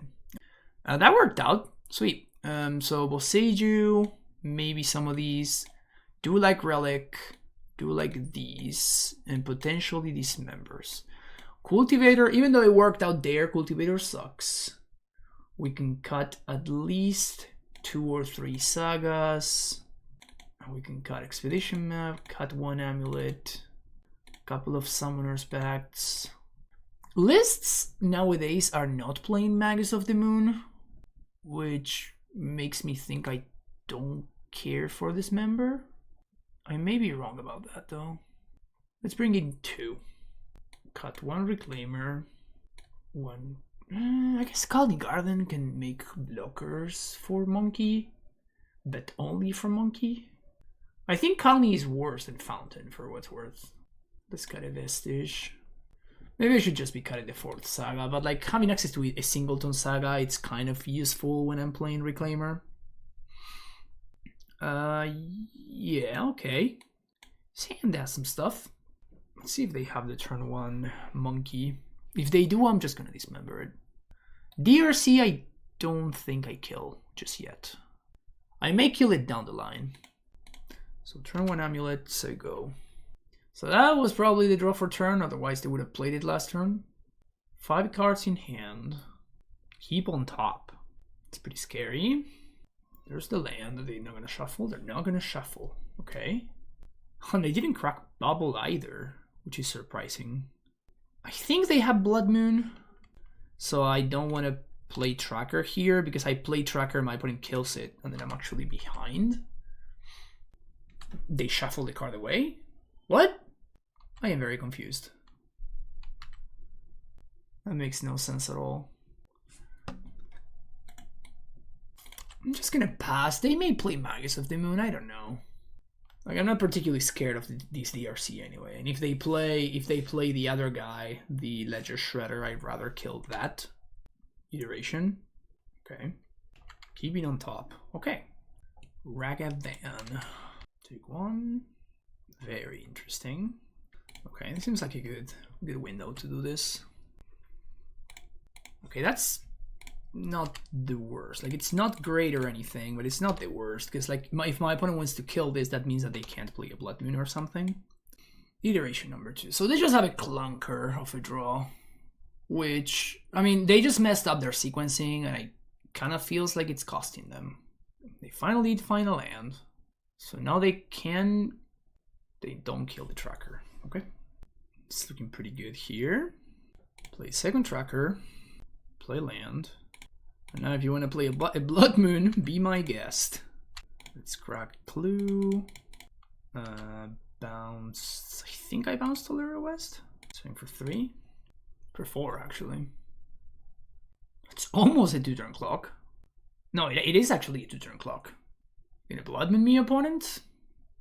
S1: That worked out. Sweet. So Boseiju, maybe some of these. Do like Relic, do like these, and potentially Dismembers. Cultivator, even though it worked out there, Cultivator sucks. We can cut at least 2 or 3 Sagas. We can cut Expedition Map, cut 1 Amulet, couple of Summoner's Pacts. Lists nowadays are not playing Magus of the Moon, which makes me think I don't care for this member. I may be wrong about that though. Let's bring in 2. Cut 1 Reclaimer. 1. I guess Scalding Garden can make blockers for Monkey, but only for Monkey. I think Colony is worse than Fountain for what's worth. Let's cut a Vestige. Maybe I should just be cutting the 4th Saga, but like having access to a singleton Saga, it's kind of useful when I'm playing Reclaimer. Yeah, okay. Sand has some stuff. Let's see if they have the turn 1 Monkey. If they do, I'm just gonna dismember it. DRC, I don't think I kill just yet. I may kill it down the line. So turn 1 Amulet, so go. So that was probably the draw for turn, otherwise they would have played it last turn. 5 cards in hand. Keep on top. It's pretty scary. There's the land. Are they not gonna shuffle? They're not gonna shuffle. Okay. And they didn't crack Bubble either, which is surprising. I think they have Blood Moon, so I don't want to play Tracker here, because I play Tracker, my opponent kills it, and then I'm actually behind. They shuffle the card away? What? I am very confused. That makes no sense at all. I'm just gonna pass. They may play Magus of the Moon, I don't know. Like, I'm not particularly scared of these DRC anyway. And if they play the other guy, the Ledger Shredder, I'd rather kill that iteration. Okay. Keeping on top. Okay. Ragavan. Take 1. Very interesting. Okay, it seems like a good window to do this. Okay, that's not the worst. Like, it's not great or anything, but it's not the worst, because like if my opponent wants to kill this, that means that they can't play a Blood Moon or something. Iteration number 2. So they just have a clunker of a draw, which, I mean, they just messed up their sequencing, and it kind of feels like it's costing them. They finally find a land, so now they don't kill the Tracker. Okay, it's looking pretty good here. Play 2nd Tracker, play land. And now if you want to play a Blood Moon, be my guest. Let's crack Clue. Bounce. I think I bounced Tolera West. Swing for 3. For 4, actually. It's almost a 2-turn clock. No, it is actually a 2-turn clock. Gonna Blood Moon me, opponent?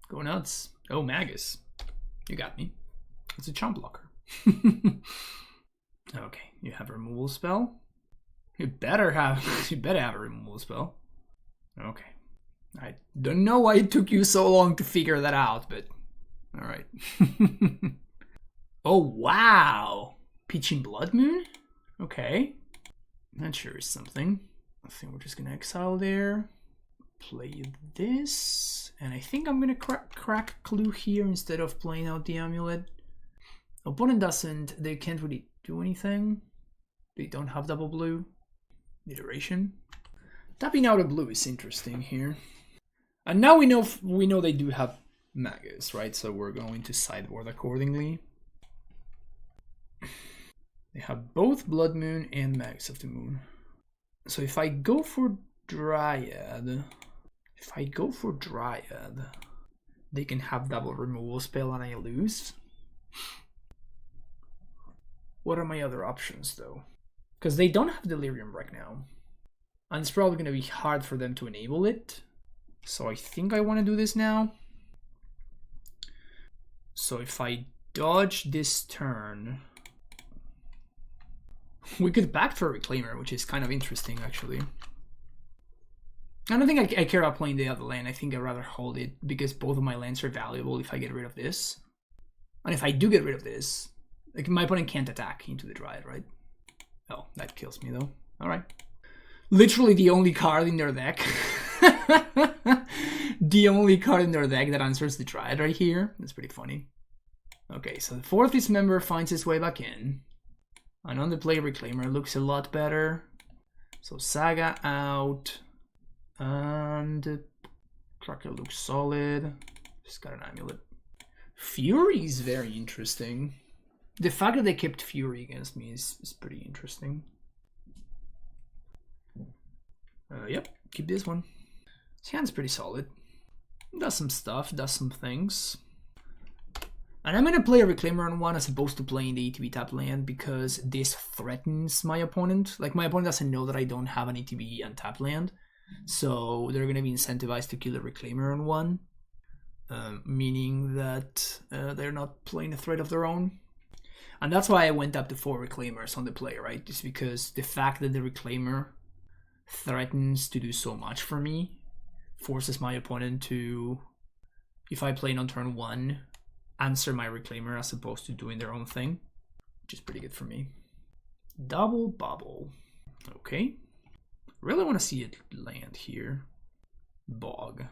S1: Go nuts. Oh, Magus. You got me. It's a chump blocker. Okay, you have a removal spell. You better have a removal spell. Okay. I don't know why it took you so long to figure that out, but alright. Oh wow! Pitching Blood Moon? Okay. That sure is something. I think we're just gonna exile there. Play this. And I think I'm gonna crack Clue here instead of playing out the Amulet. Opponent doesn't, they can't really do anything. They don't have double blue. Iteration. Tapping out a blue is interesting here. And now we know they do have Magus, right? So we're going to sideboard accordingly. They have both Blood Moon and Magus of the Moon. So if I go for Dryad, they can have double removal spell and I lose. What are my other options though? Because they don't have Delirium right now. And it's probably going to be hard for them to enable it. So I think I want to do this now. So if I dodge this turn, we could back for Reclaimer, which is kind of interesting actually. I don't think I care about playing the other land. I think I'd rather hold it because both of my lands are valuable if I get rid of this. And if I do get rid of this, like my opponent can't attack into the Dryad, right? Oh, that kills me though. Alright. Literally the only card in their deck. The only card in their deck that answers the Dryad right here. That's pretty funny. Okay, so the 4th Dismember finds its way back in. And on the play, Reclaimer looks a lot better. So Saga out. And Tracker looks solid. Just got an Amulet. Fury is very interesting. The fact that they kept Fury against me is pretty interesting. Yep, keep this one. His hand's pretty solid. Does some stuff, does some things. And I'm going to play a Reclaimer on 1 as opposed to playing the ETB tap land because this threatens my opponent. Like, my opponent doesn't know that I don't have an ETB and tap land. So they're going to be incentivized to kill the Reclaimer on 1. Meaning that they're not playing a threat of their own. And that's why I went up to 4 Reclaimers on the play, right? Just because the fact that the Reclaimer threatens to do so much for me forces my opponent to, if I play on turn 1, answer my Reclaimer as opposed to doing their own thing, which is pretty good for me. Double bubble. Okay. Really want to see it land here. Bog.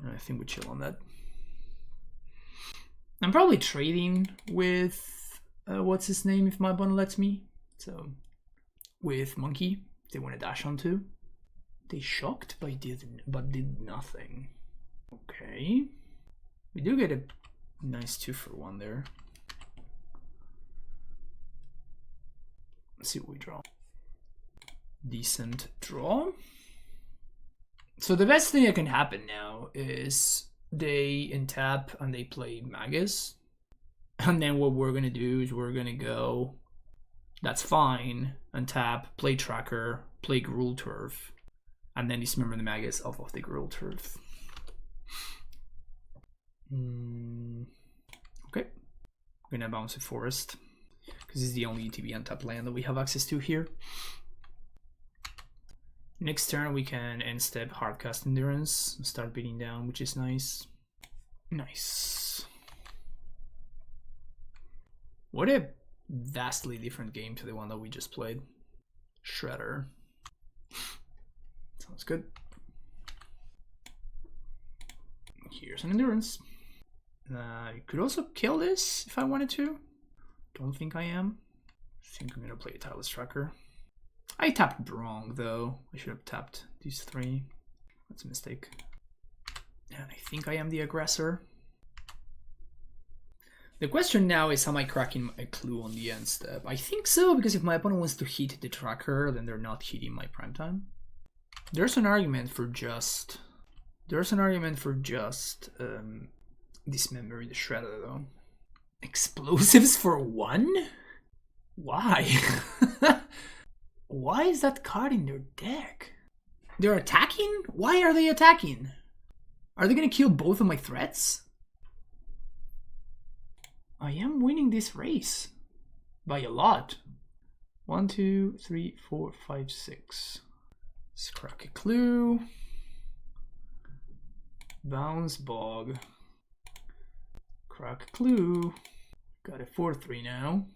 S1: I think we chill on that. I'm probably trading with what's his name if my opponent lets me. So with Monkey, they want to dash on 2. They shocked but did nothing. Okay. We do get a nice 2-for-1 there. Let's see what we draw. Decent draw. So the best thing that can happen now is they untap and they play Magus. And then what we're going to do is we're going to go, that's fine, untap, play Tracker, play Gruul Turf, and then dismember the Magus off of the Gruul Turf. Okay, we're going to bounce a Forest, because it's the only ETB untap land that we have access to here. Next turn we can end step Hardcast Endurance, start beating down, which is nice. Nice. What a vastly different game to the one that we just played. Shredder. Sounds good. Here's an Endurance. I could also kill this if I wanted to. Don't think I am. I think I'm gonna play a Tireless Tracker. I tapped wrong though. I should have tapped these 3. That's a mistake. And I think I am the aggressor. The question now is, am I cracking a clue on the end step? I think so, because if my opponent wants to hit the Tracker, then they're not hitting my prime time. There's an argument for just dismembering the Shredder though. Explosives for 1? Why? Why is that card in their deck? They're attacking? Why are they attacking? Are they gonna kill both of my threats? I am winning this race. By a lot. 1, 2, 3, 4, 5, 6. Let's crack a clue. Bounce Bog. Crack a clue. Got a 4-3 now.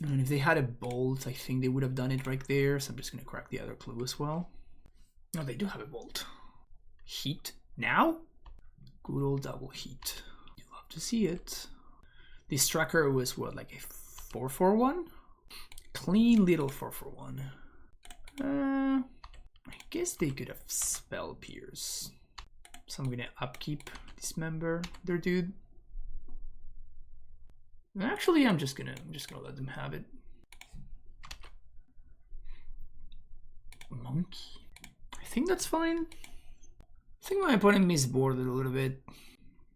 S1: And if they had a bolt, I think they would have done it right there. So I'm just going to crack the other clue as well. No, they do have a bolt. Heat now? Good old double heat. You love to see it. This Tracker was what, like a 4-4-1? Clean little 4-4-1. I guess they could have Spell Pierce. So I'm going to upkeep Dismember their dude. Actually, I'm just gonna let them have it. Monkey. I think that's fine. I think my opponent misboarded a little bit.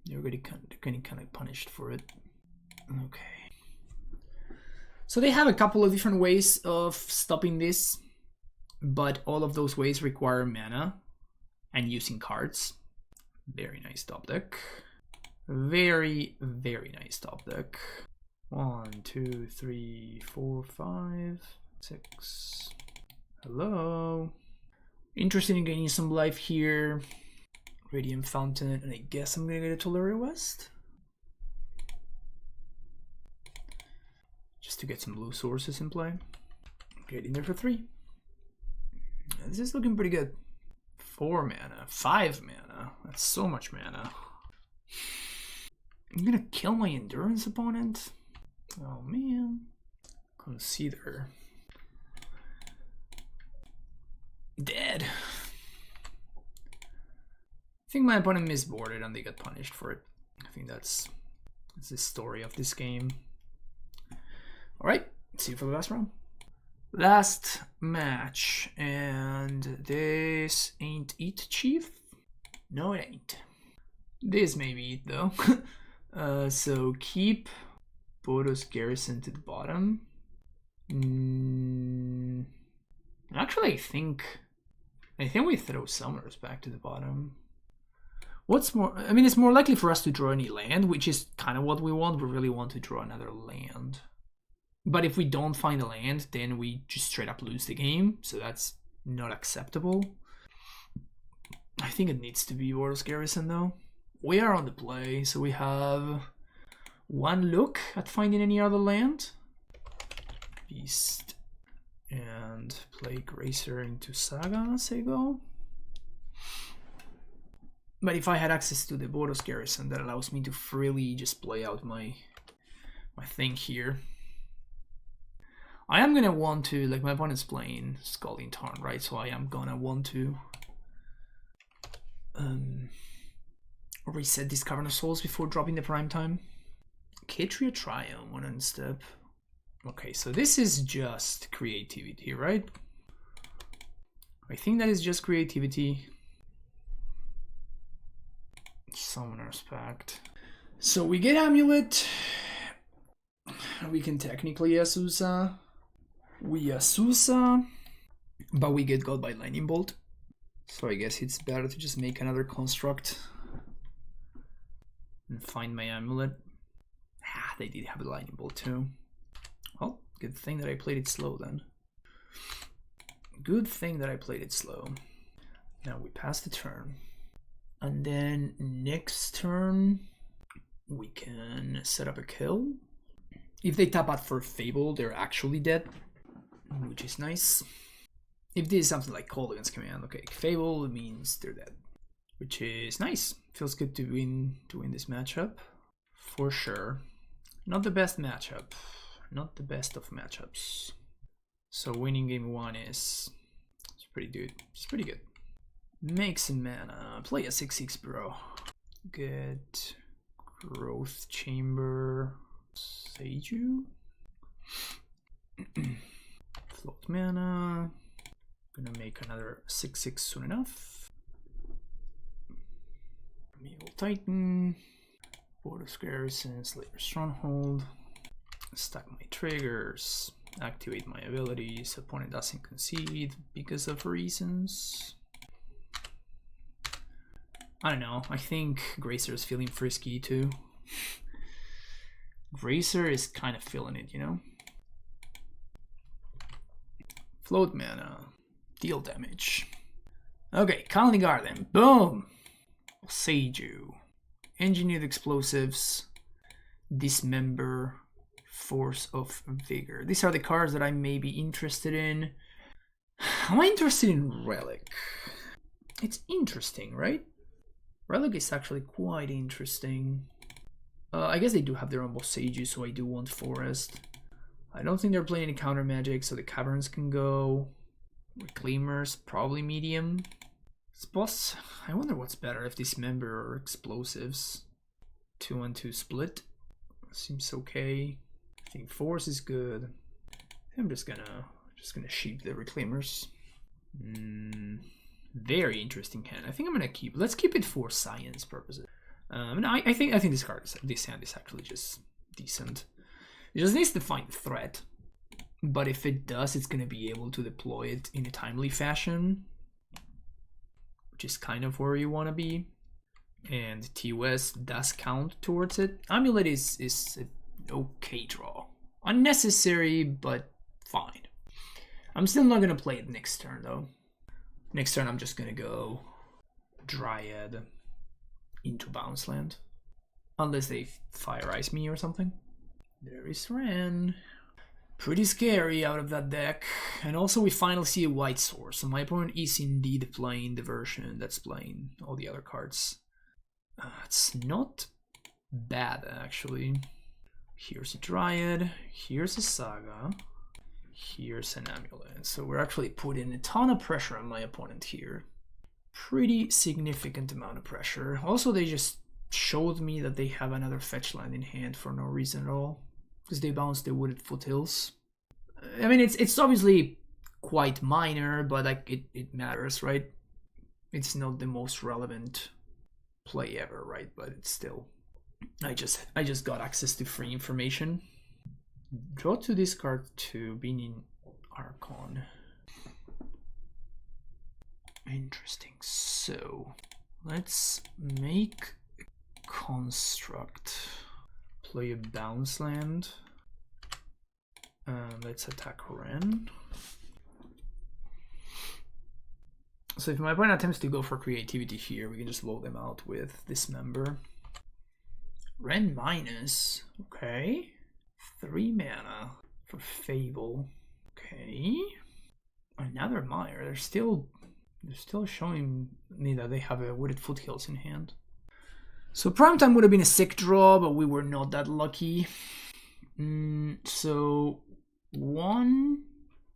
S1: They're getting kind of punished for it. Okay. So they have a couple of different ways of stopping this, but all of those ways require mana and using cards. Very nice top deck. Very, very nice top deck. 1, 2, 3, 4, 5, 6. Hello. Interested in gaining some life here. Radiant Fountain, and I guess I'm gonna get a Tolera West. Just to get some blue sources in play. Getting there for 3. This is looking pretty good. 4 mana, 5 mana. That's so much mana. I'm gonna kill my Endurance opponent? Oh man. Consider. Dead. I think my opponent misboarded and they got punished for it. I think that's the story of this game. Alright, see you for the last round. Last match, and this ain't it, Chief? No, it ain't. This may be it though. So keep Bodos Garrison to the bottom. Actually, I think we throw Summoners back to the bottom. What's more, I mean, it's more likely for us to draw any land, which is kind of what we want. We really want to draw another land. But if we don't find a land, then we just straight up lose the game. So that's not acceptable. I think it needs to be Boros Garrison though. We are on the play, so we have one look at finding any other land. Beast. And play Gracer into Saga, say go. But if I had access to the Boros Garrison, that allows me to freely just play out my thing here. I am gonna want to, like, my opponent's playing Scalding Tarn, right? So I am gonna want to reset this Cavern of Souls before dropping the prime time. Ketria Triumph, one end step. Okay, so this is just creativity, right? I think that is just creativity. Summoner's Pact. So we get Amulet. We can technically Azusa. We Azusa, but we get got by Lightning Bolt. So I guess it's better to just make another construct and find my Amulet. Ah, they did have a Lightning Bolt too. Well, good thing that I played it slow then. Good thing that I played it slow. Now we pass the turn. And then next turn, we can set up a kill. If they tap out for Fable, they're actually dead, which is nice. If this is something like Call Against Command, okay, Fable means they're dead, which is nice. Feels good to win this matchup, for sure. Not the best matchup, not the best of matchups. So winning game one is pretty good. It's pretty good. Make some mana. Play a 6/6 bro. Get Growth Chamber. Seiju. Float mana. Gonna make another 6/6 soon enough. Medieval Titan. Boros Garrison. Slayer Stronghold. Stack my triggers. Activate my abilities. Opponent doesn't concede because of reasons. I don't know. I think Gracer is feeling frisky too. Gracer is kind of feeling it, you know? Float mana. Deal damage. Okay, Colony Garden. Boom! Seiju. Engineered Explosives. Dismember. Force of Vigor. These are the cards that I may be interested in. Am I interested in Relic? It's interesting, right? Relic is actually quite interesting. I guess they do have their own Boseiju, so I do want Forest. I don't think they're playing any counter magic, so the Caverns can go. Reclaimers, probably medium. Boss, I wonder what's better, if Dismember or Explosives. 2-1-2 split. Seems okay. I think Force is good. I'm just gonna sheep the Reclaimers. Very interesting hand. I think I'm gonna keep. Let's keep it for science purposes. No, I think this hand is actually just decent. It just needs to find threat, but if it does, it's gonna be able to deploy it in a timely fashion, which is kind of where you want to be. And TOS does count towards it. Amulet is an okay draw, unnecessary but fine. I'm still not gonna play it next turn though. Next turn I'm just gonna go Dryad into Bounce Land. Unless they Fire Ice me or something. There is Ren. Pretty scary out of that deck. And also we finally see a white source. So my opponent is indeed playing the version that's playing all the other cards. It's not bad actually. Here's a Dryad. Here's a Saga. Here's an Amulet. So we're actually putting a ton of pressure on my opponent here. Pretty significant amount of pressure. Also, they just showed me that they have another fetch land in hand for no reason at all, because they bounced the Wooded Foothills. I mean, it's obviously quite minor, but like it matters, right? It's not the most relevant play ever, right? But it's still I just got access to free information. Draw 2, discard 2, being in Archon. Interesting. So let's make a construct. Play a bounce land. Let's attack Ren. So if my opponent attempts to go for creativity here, we can just blow them out with Dismember. Ren minus. Okay. 3 mana for Fable. Okay. Another Mire. They're still showing me that they have a Wooded Foothills in hand. So Primetime would have been a sick draw, but we were not that lucky. So 1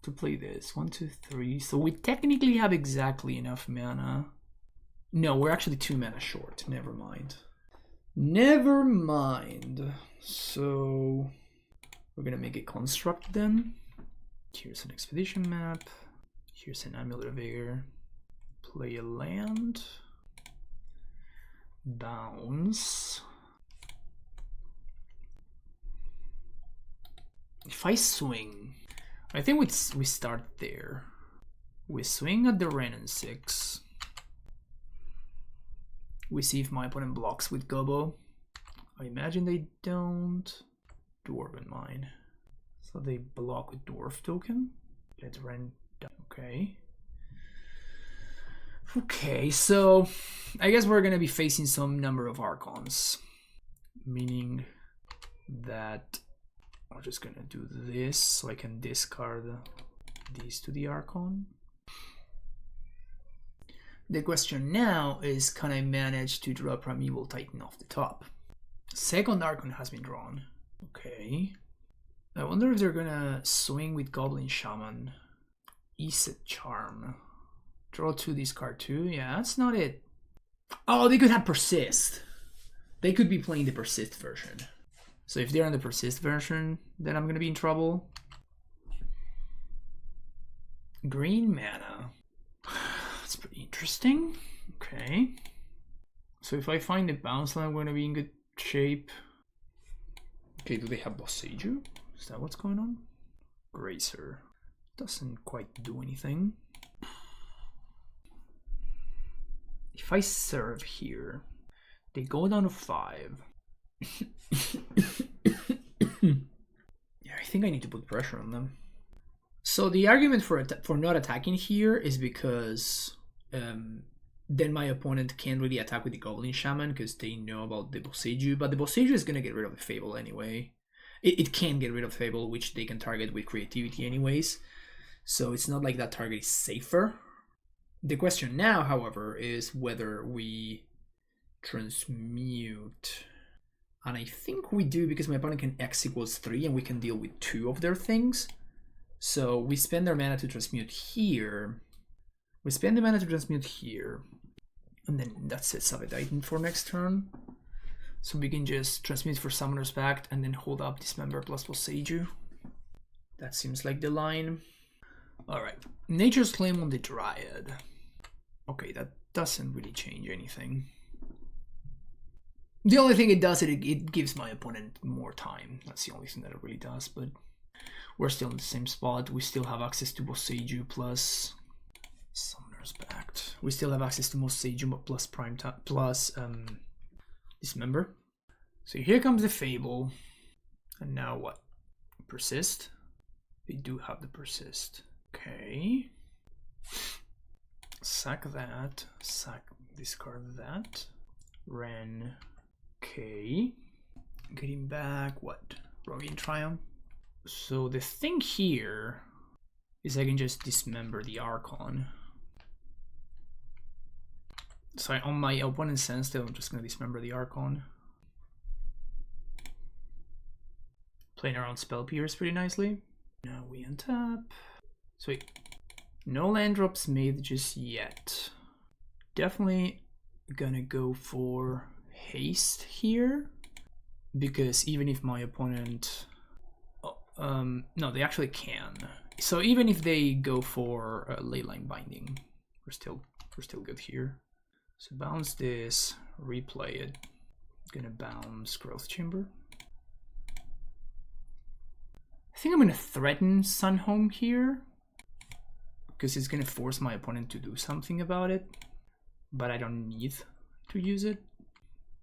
S1: to play this. 1, 2, 3. So we technically have exactly enough mana. No, we're actually 2 mana short. Never mind. Never mind. So we're gonna make a construct then. Here's an expedition map. Here's an Amulet of Vigor. Play a land. Bounce. If I swing, I think we start there. We swing at the Ren and 6. We see if my opponent blocks with Gobo. I imagine they don't. Dwarven Mine. So they block with Dwarf Token. Let Ren down. Okay. Okay, so I guess we're gonna be facing some number of Archons. Meaning that I'm just gonna do this so I can discard these to the Archon. The question now is, can I manage to draw Primeval Titan off the top? Second Archon has been drawn. Okay. I wonder if they're gonna swing with Goblin Shaman. Iset Charm. Draw 2, discard 2. Yeah, that's not it. Oh, they could have Persist. They could be playing the Persist version. So if they're on the Persist version, then I'm gonna be in trouble. Green mana. That's pretty interesting. Okay. So if I find the bounce line, I'm gonna be in good shape. Okay, do they have Boseiju? Is that what's going on? Grazer. Doesn't quite do anything. If I serve here, they go down to 5. Yeah, I think I need to put pressure on them. So the argument for not attacking here is because then my opponent can't really attack with the Goblin Shaman because they know about the Boseiju, but the Boseiju is going to get rid of the Fable anyway. It can get rid of Fable, which they can target with creativity anyways. So it's not like that target is safer. The question now, however, is whether we transmute. And I think we do because my opponent can X equals 3 and we can deal with 2 of their things. So we spend our mana to transmute here. We spend the mana to transmute here. And then that sets up a Titan for next turn. So we can just transmute for Summoner's Pact and then hold up Dismember plus Boseiju. That seems like the line. Alright, Nature's Claim on the Dryad. Okay, that doesn't really change anything. The only thing it does, it gives my opponent more time. That's the only thing that it really does, but we're still in the same spot. We still have access to Boseiju plus Summoner's Pact. We still have access to Boseiju plus Dismember. So here comes the Fable. And now what? Persist? They do have the Persist. Okay. Sack that. Discard that. Ren. Okay. Getting back what? Rogueing Triumph. So the thing here is I can just dismember the Archon. So on my opponent's sense, I'm just gonna dismember the Archon. Playing around Spell Pierce pretty nicely. Now we untap. Sweet. No land drops made just yet. Definitely gonna go for haste here. Because even if my opponent... no, they actually can. So even if they go for Leyline Binding, we're still good here. So bounce this, replay it. Gonna bounce Growth Chamber. I think I'm gonna threaten Sunhome here, because it's gonna force my opponent to do something about it, but I don't need to use it.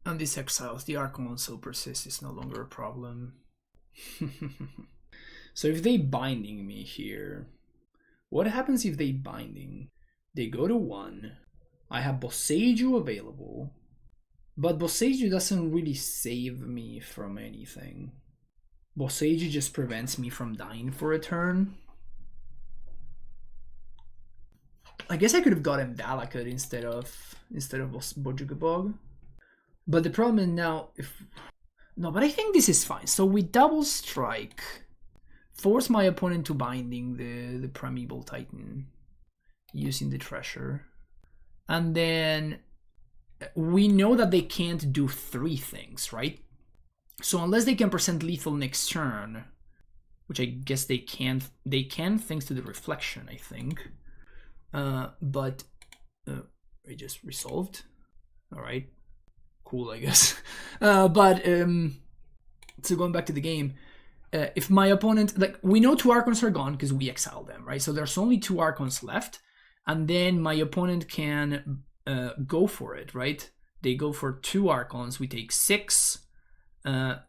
S1: And this exiles the Archon, so persist is no longer a problem. So if they binding me here, what happens if they binding? They go to 1. I have Boseiju available, but Boseiju doesn't really save me from anything. Boseiju just prevents me from dying for a turn. I guess I could have gotten Valakut instead of Bojugabog. But the problem is now no, but I think this is fine. So we double strike, force my opponent to binding the Primeval Titan using the treasure. And then we know that they can't do 3 things, right? So unless they can present lethal next turn, which I guess they can thanks to the reflection, I think. But it just resolved. All right, cool, I guess. So going back to the game, if my opponent, like, we know 2 Archons are gone because we exiled them, right? So there's only 2 Archons left, and then my opponent can go for it, right? They go for 2 Archons. We take 6,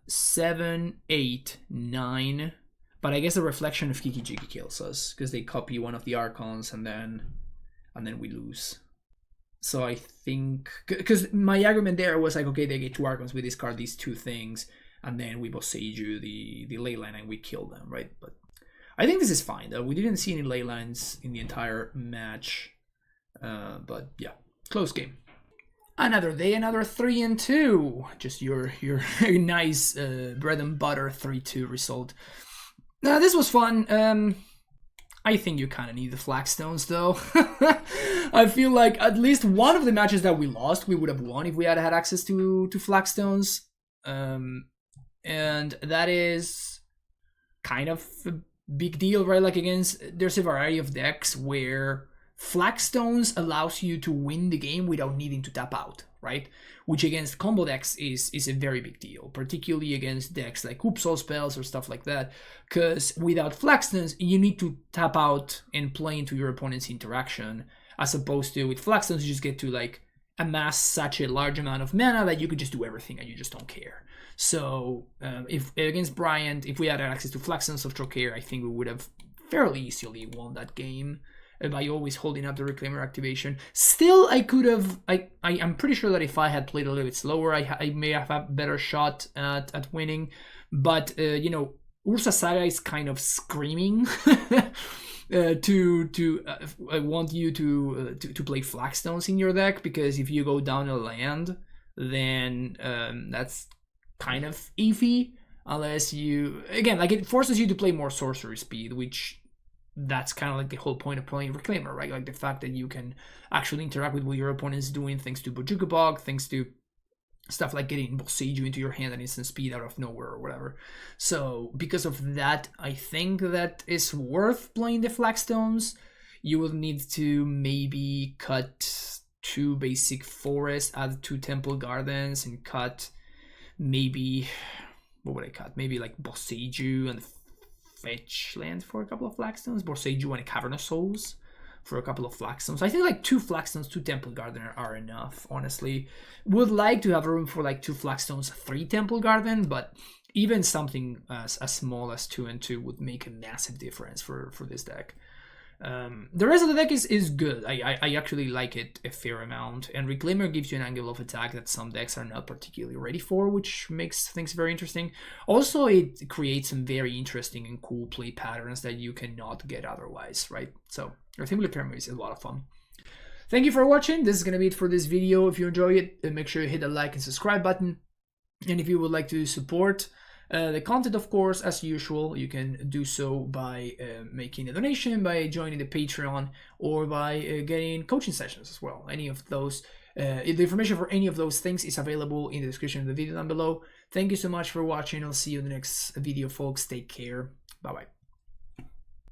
S1: 7, 8, 9. But I guess the reflection of Kiki Jiki kills us because they copy one of the Archons and then we lose. So I think, because my argument there was like, okay, they get 2 Archons, we discard these 2 things, and then we Boseiju the leyline and we kill them, right? But I think this is fine though. We didn't see any leylines in the entire match, but yeah, close game. Another day, another 3-2. Just your nice bread and butter 3-2 result. This was fun. I think you kind of need the Flagstones though. I feel like at least one of the matches that we lost, we would have won if we had had access to Flagstones. And that is kind of a big deal, right? Like there's a variety of decks where Flagstones allows you to win the game without needing to tap out, right? Which against combo decks is a very big deal, particularly against decks like Hoopsol spells or stuff like that, because without Flagstones, you need to tap out and play into your opponent's interaction, as opposed to with Flagstones, you just get to like amass such a large amount of mana that you could just do everything and you just don't care. So if against Bryant, if we had access to Flagstones of Trocare, I think we would have fairly easily won that game by always holding up the Reclaimer activation. Still, I could have, I'm pretty sure that if I had played a little bit slower, I may have a better shot at winning. But, you know, Ursa Saga is kind of screaming I want you to play Flagstones in your deck, because if you go down a land, then that's kind of iffy, unless you, again, like it forces you to play more sorcery speed, which that's kind of like the whole point of playing Reclaimer, right? Like the fact that you can actually interact with what your opponent's doing, thanks to Bojugabog, thanks to stuff like getting Boseiju into your hand at instant speed out of nowhere or whatever. So because of that, I think that it's worth playing the Flagstones. You will need to maybe cut 2 basic forests, add 2 temple gardens, and cut maybe, what would I cut? Maybe like Boseiju and fetch land for a couple of Flagstones, Boseiju and a Cavernous Souls for a couple of Flagstones. I think like 2 Flagstones, 2 Temple Garden are enough, honestly. Would like to have room for like 2 Flagstones, 3 Temple Garden, but even something as small as 2 and 2 would make a massive difference for this deck. The rest of the deck is good. I actually like it a fair amount, and Reclaimer gives you an angle of attack that some decks are not particularly ready for, which makes things very interesting. Also, it creates some very interesting and cool play patterns that you cannot get otherwise, right? So Reinventing Reclaimer is a lot of fun. Thank you for watching. This is going to be it for this video. If you enjoy it, make sure you hit the like and subscribe button. And if you would like to support the content, of course, as usual, you can do so by making a donation, by joining the Patreon, or by getting coaching sessions as well. Any of those, the information for any of those things is available in the description of the video down below. Thank you so much for watching. I'll see you in the next video, folks. Take care. Bye-bye.